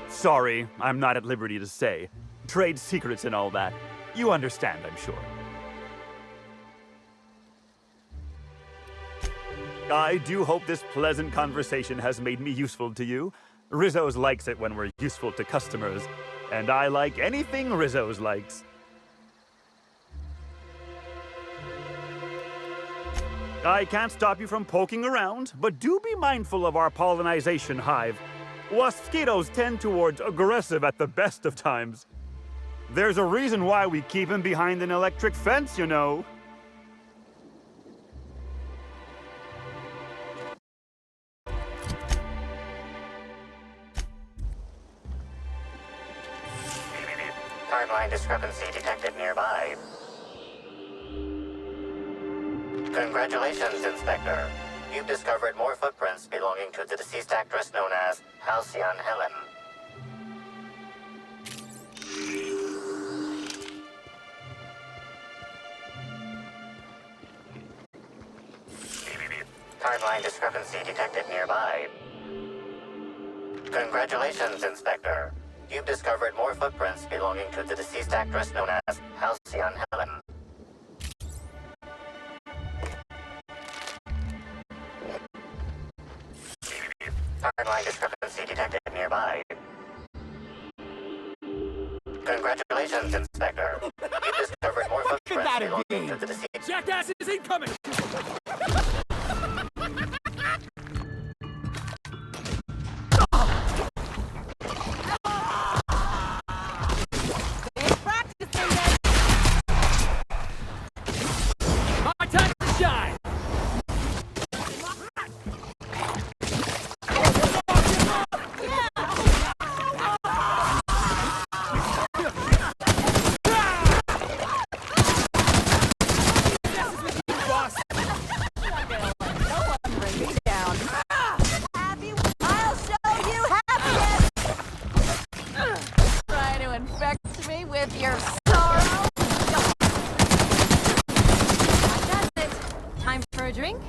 Sorry, I'm not at liberty to say. Trade secrets and all that. You understand, I'm sure. I do hope this pleasant conversation has made me useful to you. Rizzo's likes it when we're useful to customers, and I like anything Rizzo's likes. I can't stop you from poking around, but do be mindful of our pollinization hive. Mosquitoes tend towards aggressive at the best of times. There's a reason why we keep them behind an electric fence, you know. Timeline discrepancy detected nearby. Congratulations, Inspector. You've discovered more footprints belonging to the deceased actress known as Halcyon Helen. Timeline discrepancy detected nearby. Congratulations, Inspector. You've discovered more footprints belonging to the deceased actress known as Halcyon Helen. Timeline discrepancy detected nearby. Congratulations, Inspector. You've discovered more footprints belonging to the deceased... Jackass is incoming! My time to shine! Try to infect me with your sorrow? That's it. Time for a drink?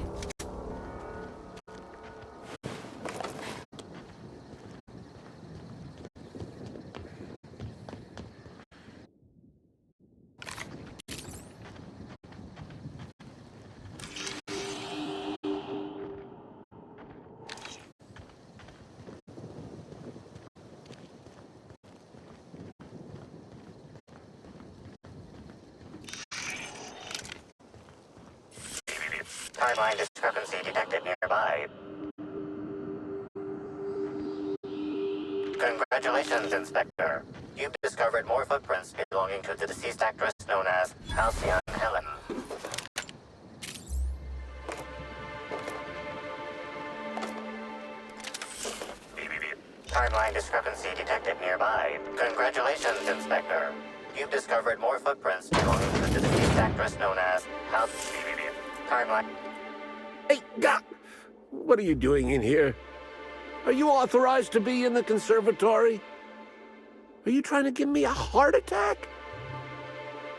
Timeline discrepancy detected nearby. Congratulations, Inspector. You've discovered more footprints belonging to the deceased actress known as Halcyon Helen. Timeline discrepancy detected nearby. Congratulations, Inspector. You've discovered more footprints belonging to the deceased actress known as Timeline. Hey, Doc! What are you doing in here? Are you authorized to be in the conservatory? Are you trying to give me a heart attack?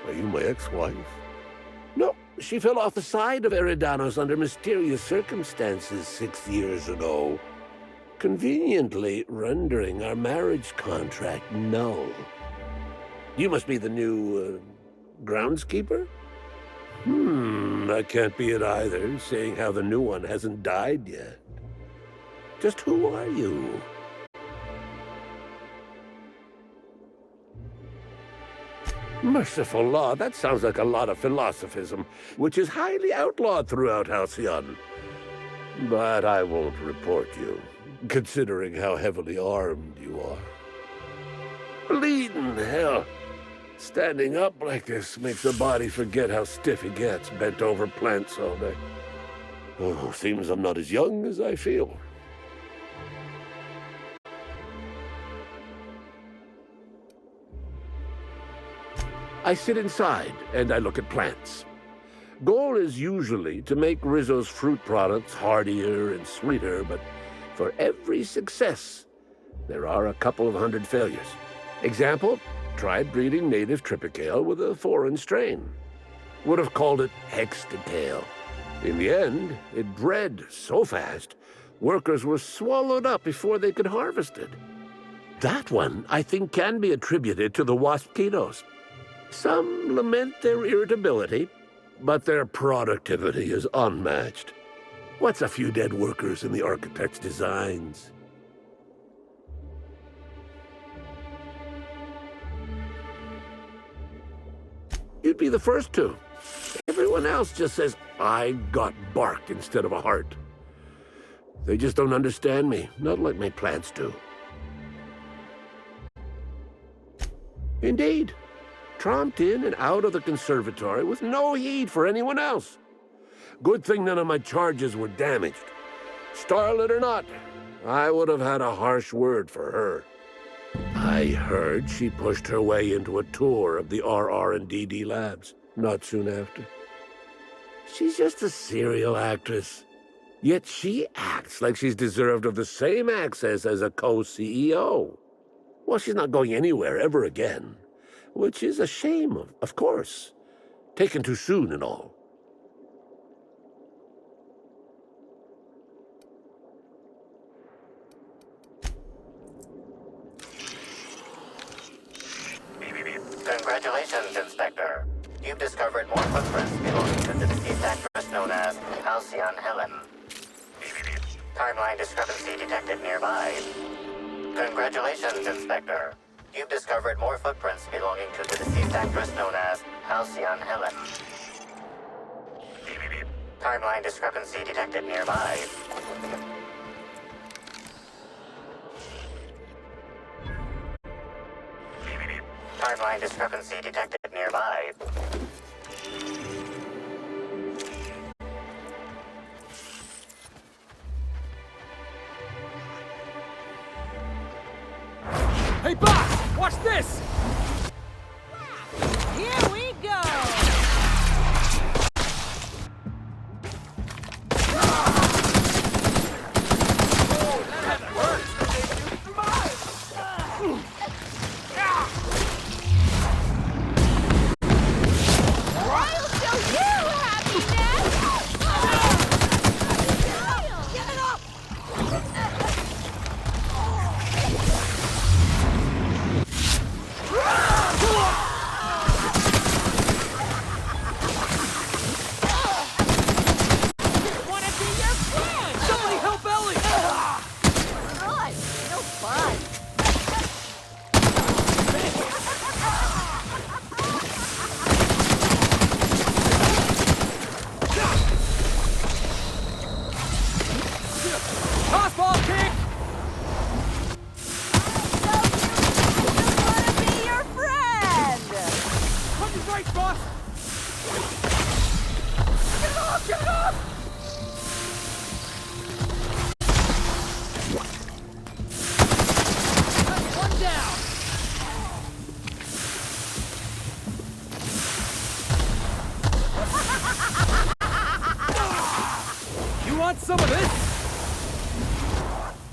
Are you my ex-wife? No, she fell off the side of Eridanos under mysterious circumstances 6 years ago, conveniently rendering our marriage contract null. You must be the new, groundskeeper? That can't be it either, seeing how the new one hasn't died yet. Just who are you? Merciful law, that sounds like a lot of philosophism, which is highly outlawed throughout Halcyon. But I won't report you, considering how heavily armed you are. Bleeding hell. Standing up like this makes the body forget how stiff he gets, bent over plants all day. Oh, seems I'm not as young as I feel. I sit inside and I look at plants. Goal is usually to make Rizzo's fruit products hardier and sweeter, but for every success, there are a couple of hundred failures. Example, tried breeding native Tripicale with a foreign strain. Would have called it Hextatail. In the end, it bred so fast, workers were swallowed up before they could harvest it. That one, I think, can be attributed to the waspitos. Some lament their irritability, but their productivity is unmatched. What's a few dead workers in the architect's designs? You'd be the first to. Everyone else just says, I got bark instead of a heart. They just don't understand me, not like my plants do. Indeed. Tromped in and out of the conservatory with no heed for anyone else. Good thing none of my charges were damaged. Starlet or not, I would have had a harsh word for her. I heard she pushed her way into a tour of the RR&DD labs not soon after. She's just a serial actress. Yet she acts like she's deserved of the same access as a co-CEO. Well, she's not going anywhere ever again, which is a shame, of course. Taken too soon and all. Congratulations, Inspector. You've discovered more footprints belonging to the deceased actress known as Halcyon Helen. Timeline discrepancy detected nearby. Congratulations, Inspector. You've discovered more footprints belonging to the deceased actress known as Halcyon Helen. Timeline discrepancy detected nearby. Timeline discrepancy detected nearby. Hey, boss! Watch this! Here we go! I'll show you happiness! Get it up! Wanna be your friend? Somebody help Ellie! Run! No fun! Tossball kick! Wanna be your friend! Punch right, boss! Get it off! Get it off! One down! You want some of this?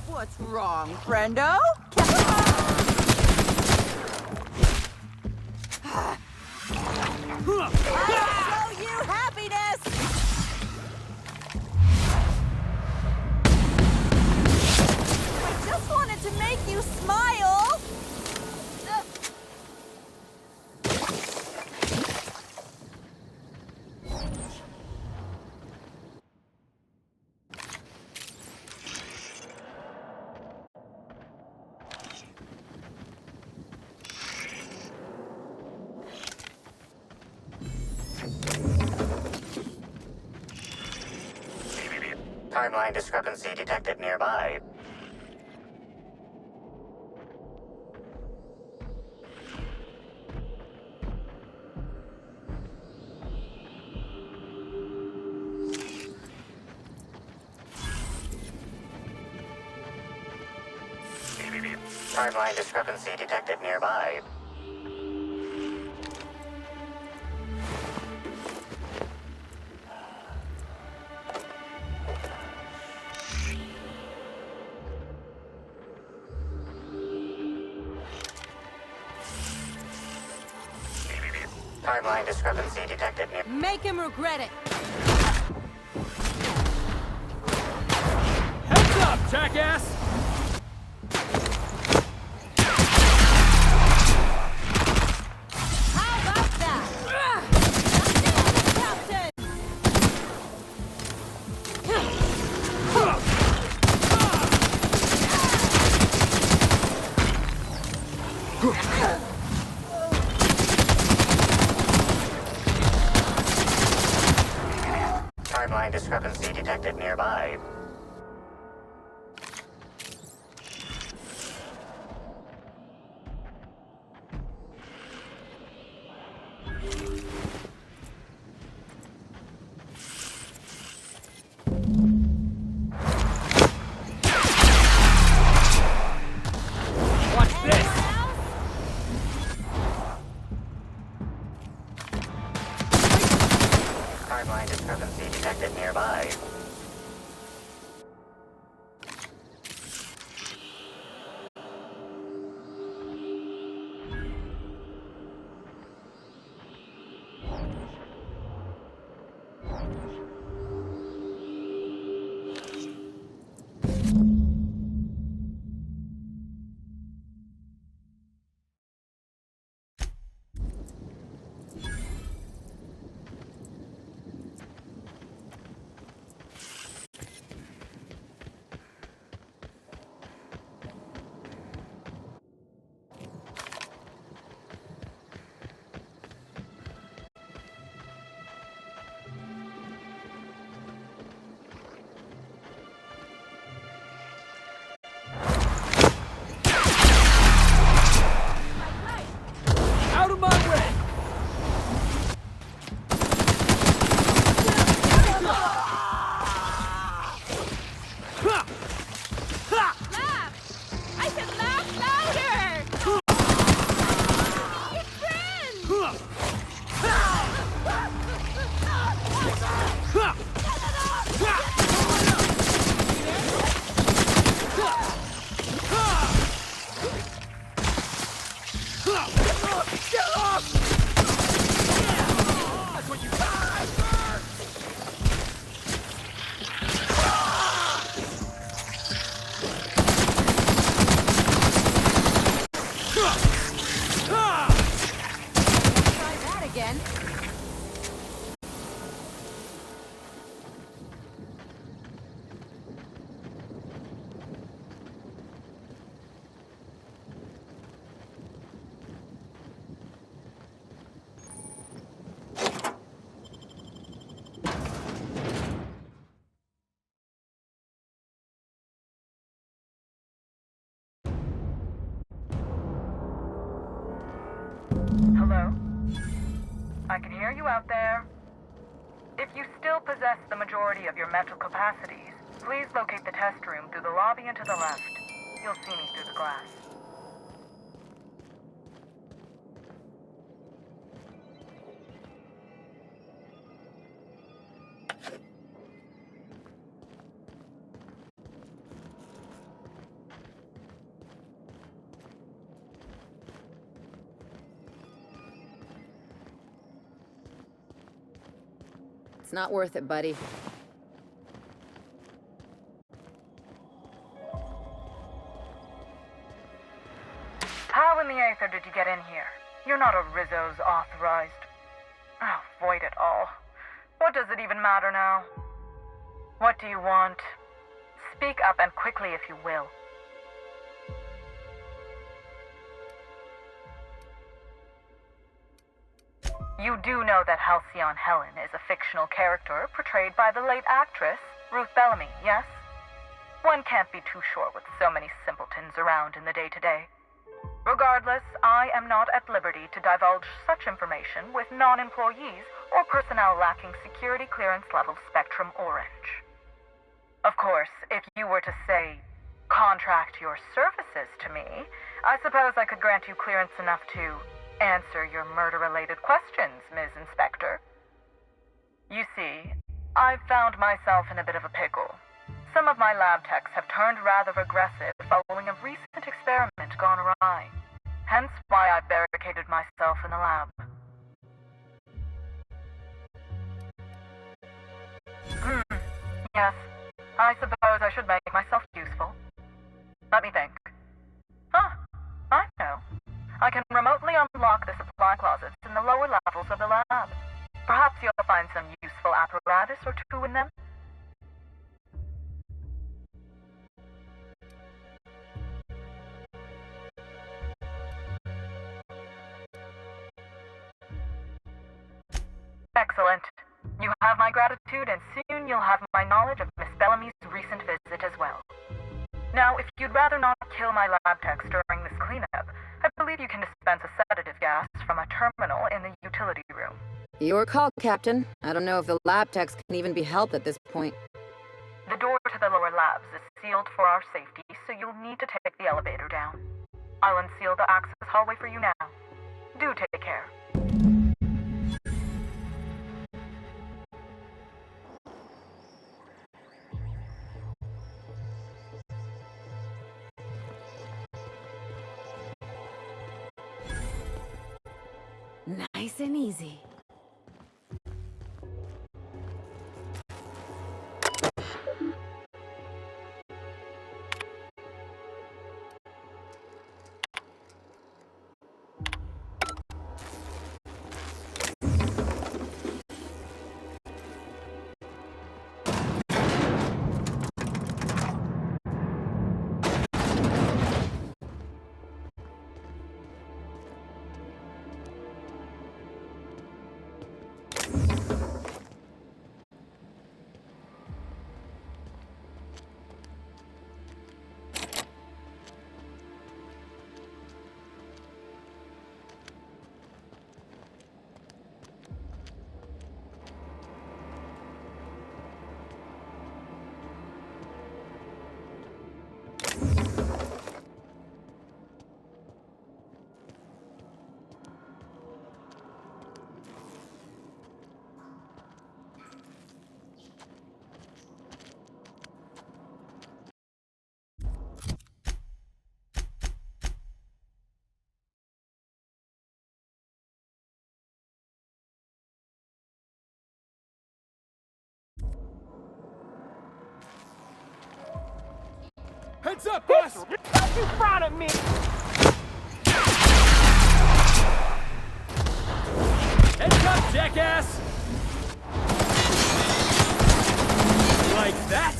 What's wrong, friendo? I'll show you happiness! I just wanted to make you smile! Timeline discrepancy detected nearby. Timeline discrepancy detected nearby. Timeline discrepancy detected near. Make him regret it! Heads up, jackass! How about that? Captain! Timeline discrepancy detected nearby. Watch this! I can hear you out there. If you still possess the majority of your mental capacities, please locate the test room through the lobby and to the left. You'll see me through the glass. It's not worth it, buddy. How in the Aether did you get in here? You're not a Rizzo's authorized. Oh, void it all. What does it even matter now? What do you want? Speak up and quickly if you will. You do know that Halcyon Helen is a fictional character portrayed by the late actress, Ruth Bellamy, yes? One can't be too sure with so many simpletons around in the day-to-day. Regardless, I am not at liberty to divulge such information with non-employees or personnel lacking security clearance level Spectrum Orange. Of course, if you were to say, contract your services to me, I suppose I could grant you clearance enough to answer your murder-related questions, Ms. Inspector. You see, I've found myself in a bit of a pickle. Some of my lab techs have turned rather aggressive following a recent experiment gone awry. Hence why I barricaded myself in the lab. Yes, I suppose I should make myself useful. Let me think. I know. I can remotely unlock the supply closets in the lower levels of the lab. Perhaps you'll find some useful apparatus or two in them. Excellent. You have my gratitude, and soon you'll have my knowledge of Miss Bellamy's recent visit as well. Now, if you'd rather not kill my lab techs during this cleanup, I believe you can dispense a sedative gas from a terminal in the utility room. Your call, Captain. I don't know if the lab techs can even be helped at this point. The door to the lower labs is sealed for our safety, so you'll need to take the elevator down. I'll unseal the access hallway for you now. Do take care. Nice and easy. Heads up, boss! Don't you frown at me! Heads up, jackass! Like that?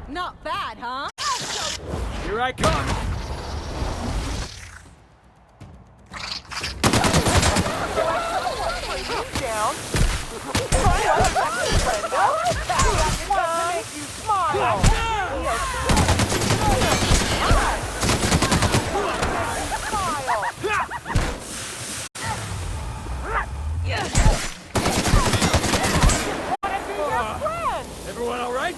Not bad, huh? Here I come! Down. Make you smile. Everyone all right?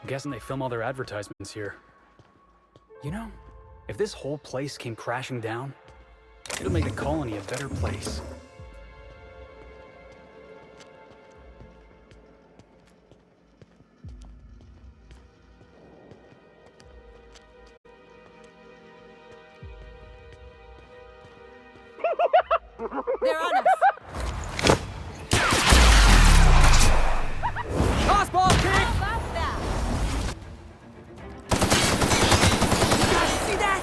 I'm guessing they film all their advertisements here. You know, if this whole place came crashing down, it'll make the colony a better place. They're on us. Tossball kick! How about that? You guys see that?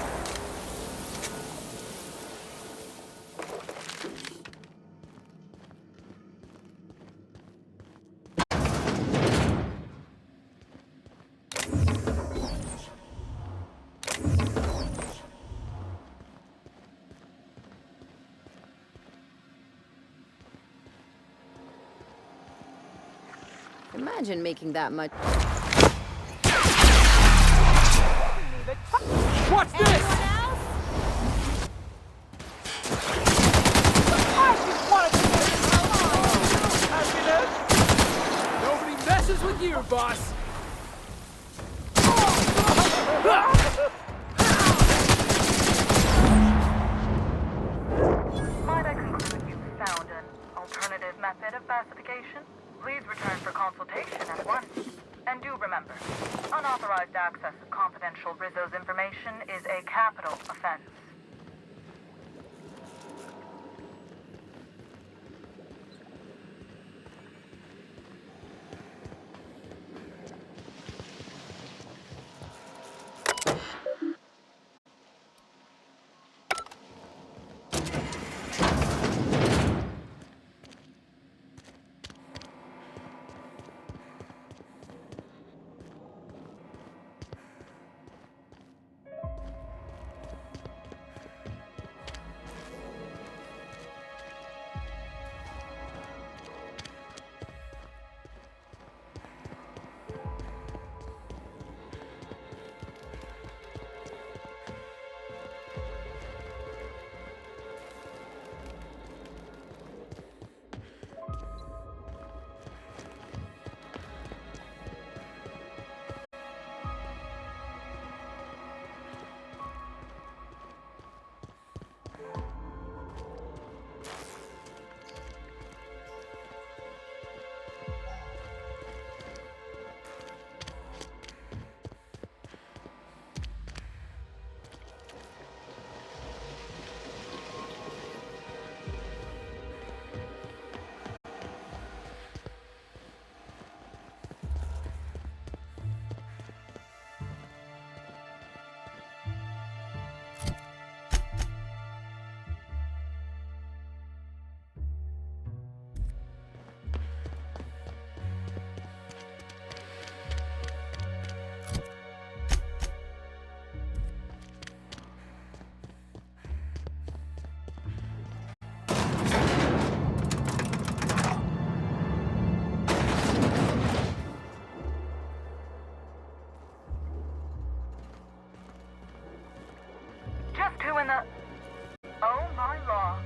Imagine making that much. Watch this! Nobody messes with you, boss! Might I conclude you've found an alternative method of pacification? Please return for consultation at once. And do remember, unauthorized access of confidential Rizzo's information is a capital offense. Oh my law.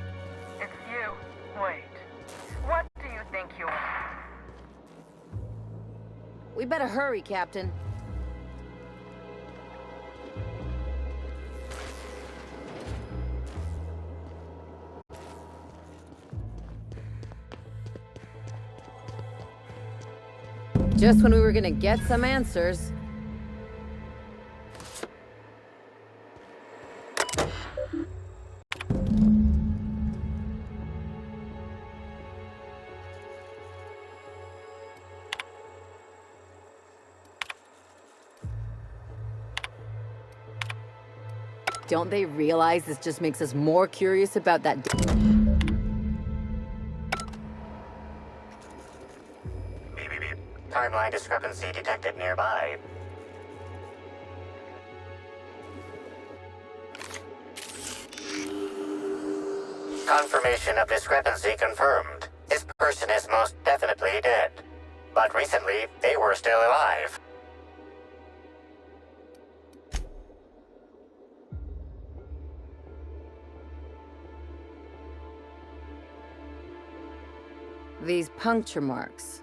It's you. Wait. What do you think you are? We better hurry, Captain. Just when we were gonna get some answers. Don't they realize this just makes us more curious about that? Timeline discrepancy detected nearby. Confirmation of discrepancy confirmed. This person is most definitely dead. But recently, they were still alive. These puncture marks.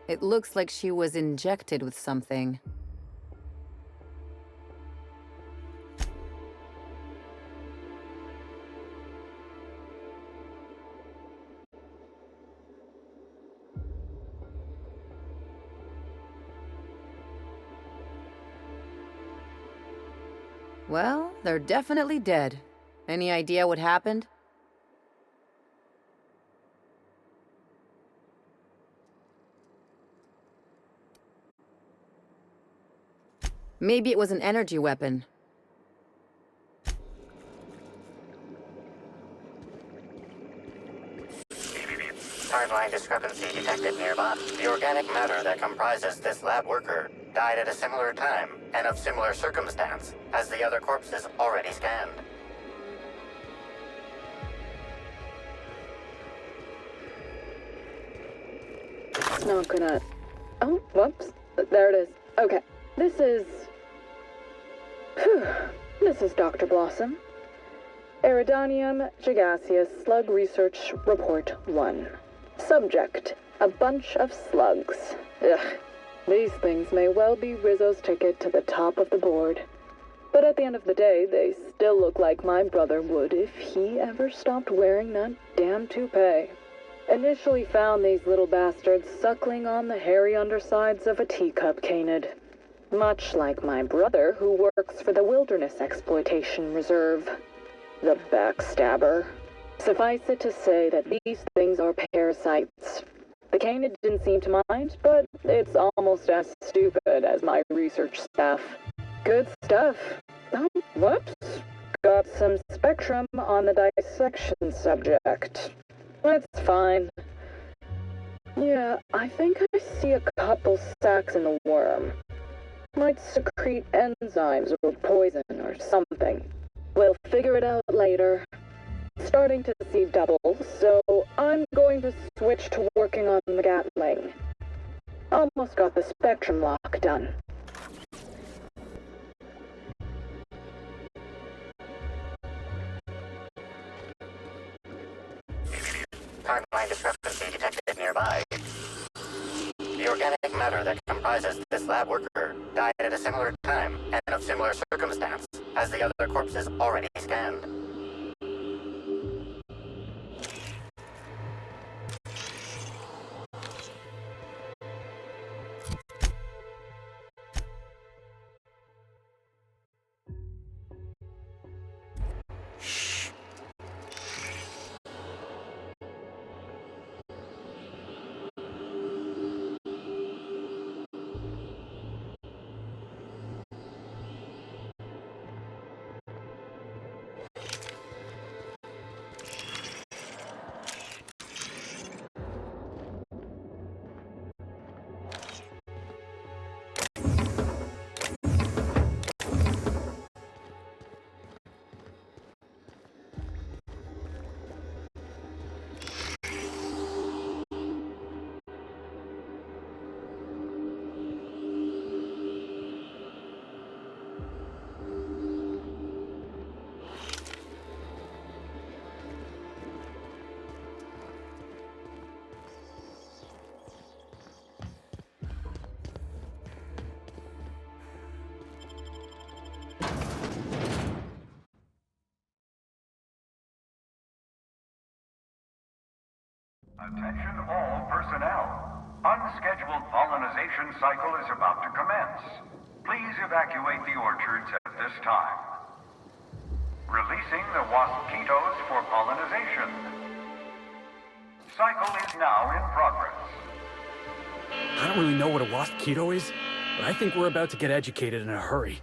It looks like she was injected with something. Well, they're definitely dead. Any idea what happened? Maybe it was an energy weapon. Timeline discrepancy detected nearby. The organic matter that comprises this lab worker died at a similar time and of similar circumstance as the other corpses already scanned. It's not gonna... Oh, whoops. There it is. Okay. This is... This is Dr. Blossom. Iridanium gigaseous Slug Research Report 1. Subject, a bunch of slugs. Ugh. These things may well be Rizzo's ticket to the top of the board. But at the end of the day, they still look like my brother would if he ever stopped wearing that damn toupee. Initially found these little bastards suckling on the hairy undersides of a teacup canid. Much like my brother, who works for the Wilderness Exploitation Reserve. The backstabber. Suffice it to say that these things are parasites. The canid didn't seem to mind, but it's almost as stupid as my research staff. Good stuff. Oh, whoops. Got some spectrum on the dissection subject. That's fine. Yeah, I think I see a couple sacs in the worm. Might secrete enzymes or poison or something. We'll figure it out later. Starting to see doubles, so I'm going to switch to working on the Gatling. Almost got the spectrum lock done. Timeline discrepancy detected nearby. The organic matter that comprises this lab worker died at a similar time and of similar circumstance as the other corpses already scanned. Attention all personnel. Unscheduled pollinization cycle is about to commence. Please evacuate the orchards at this time. Releasing the wasquitos for pollinization. Cycle is now in progress. I don't really know what a wasp keto is, but I think we're about to get educated in a hurry.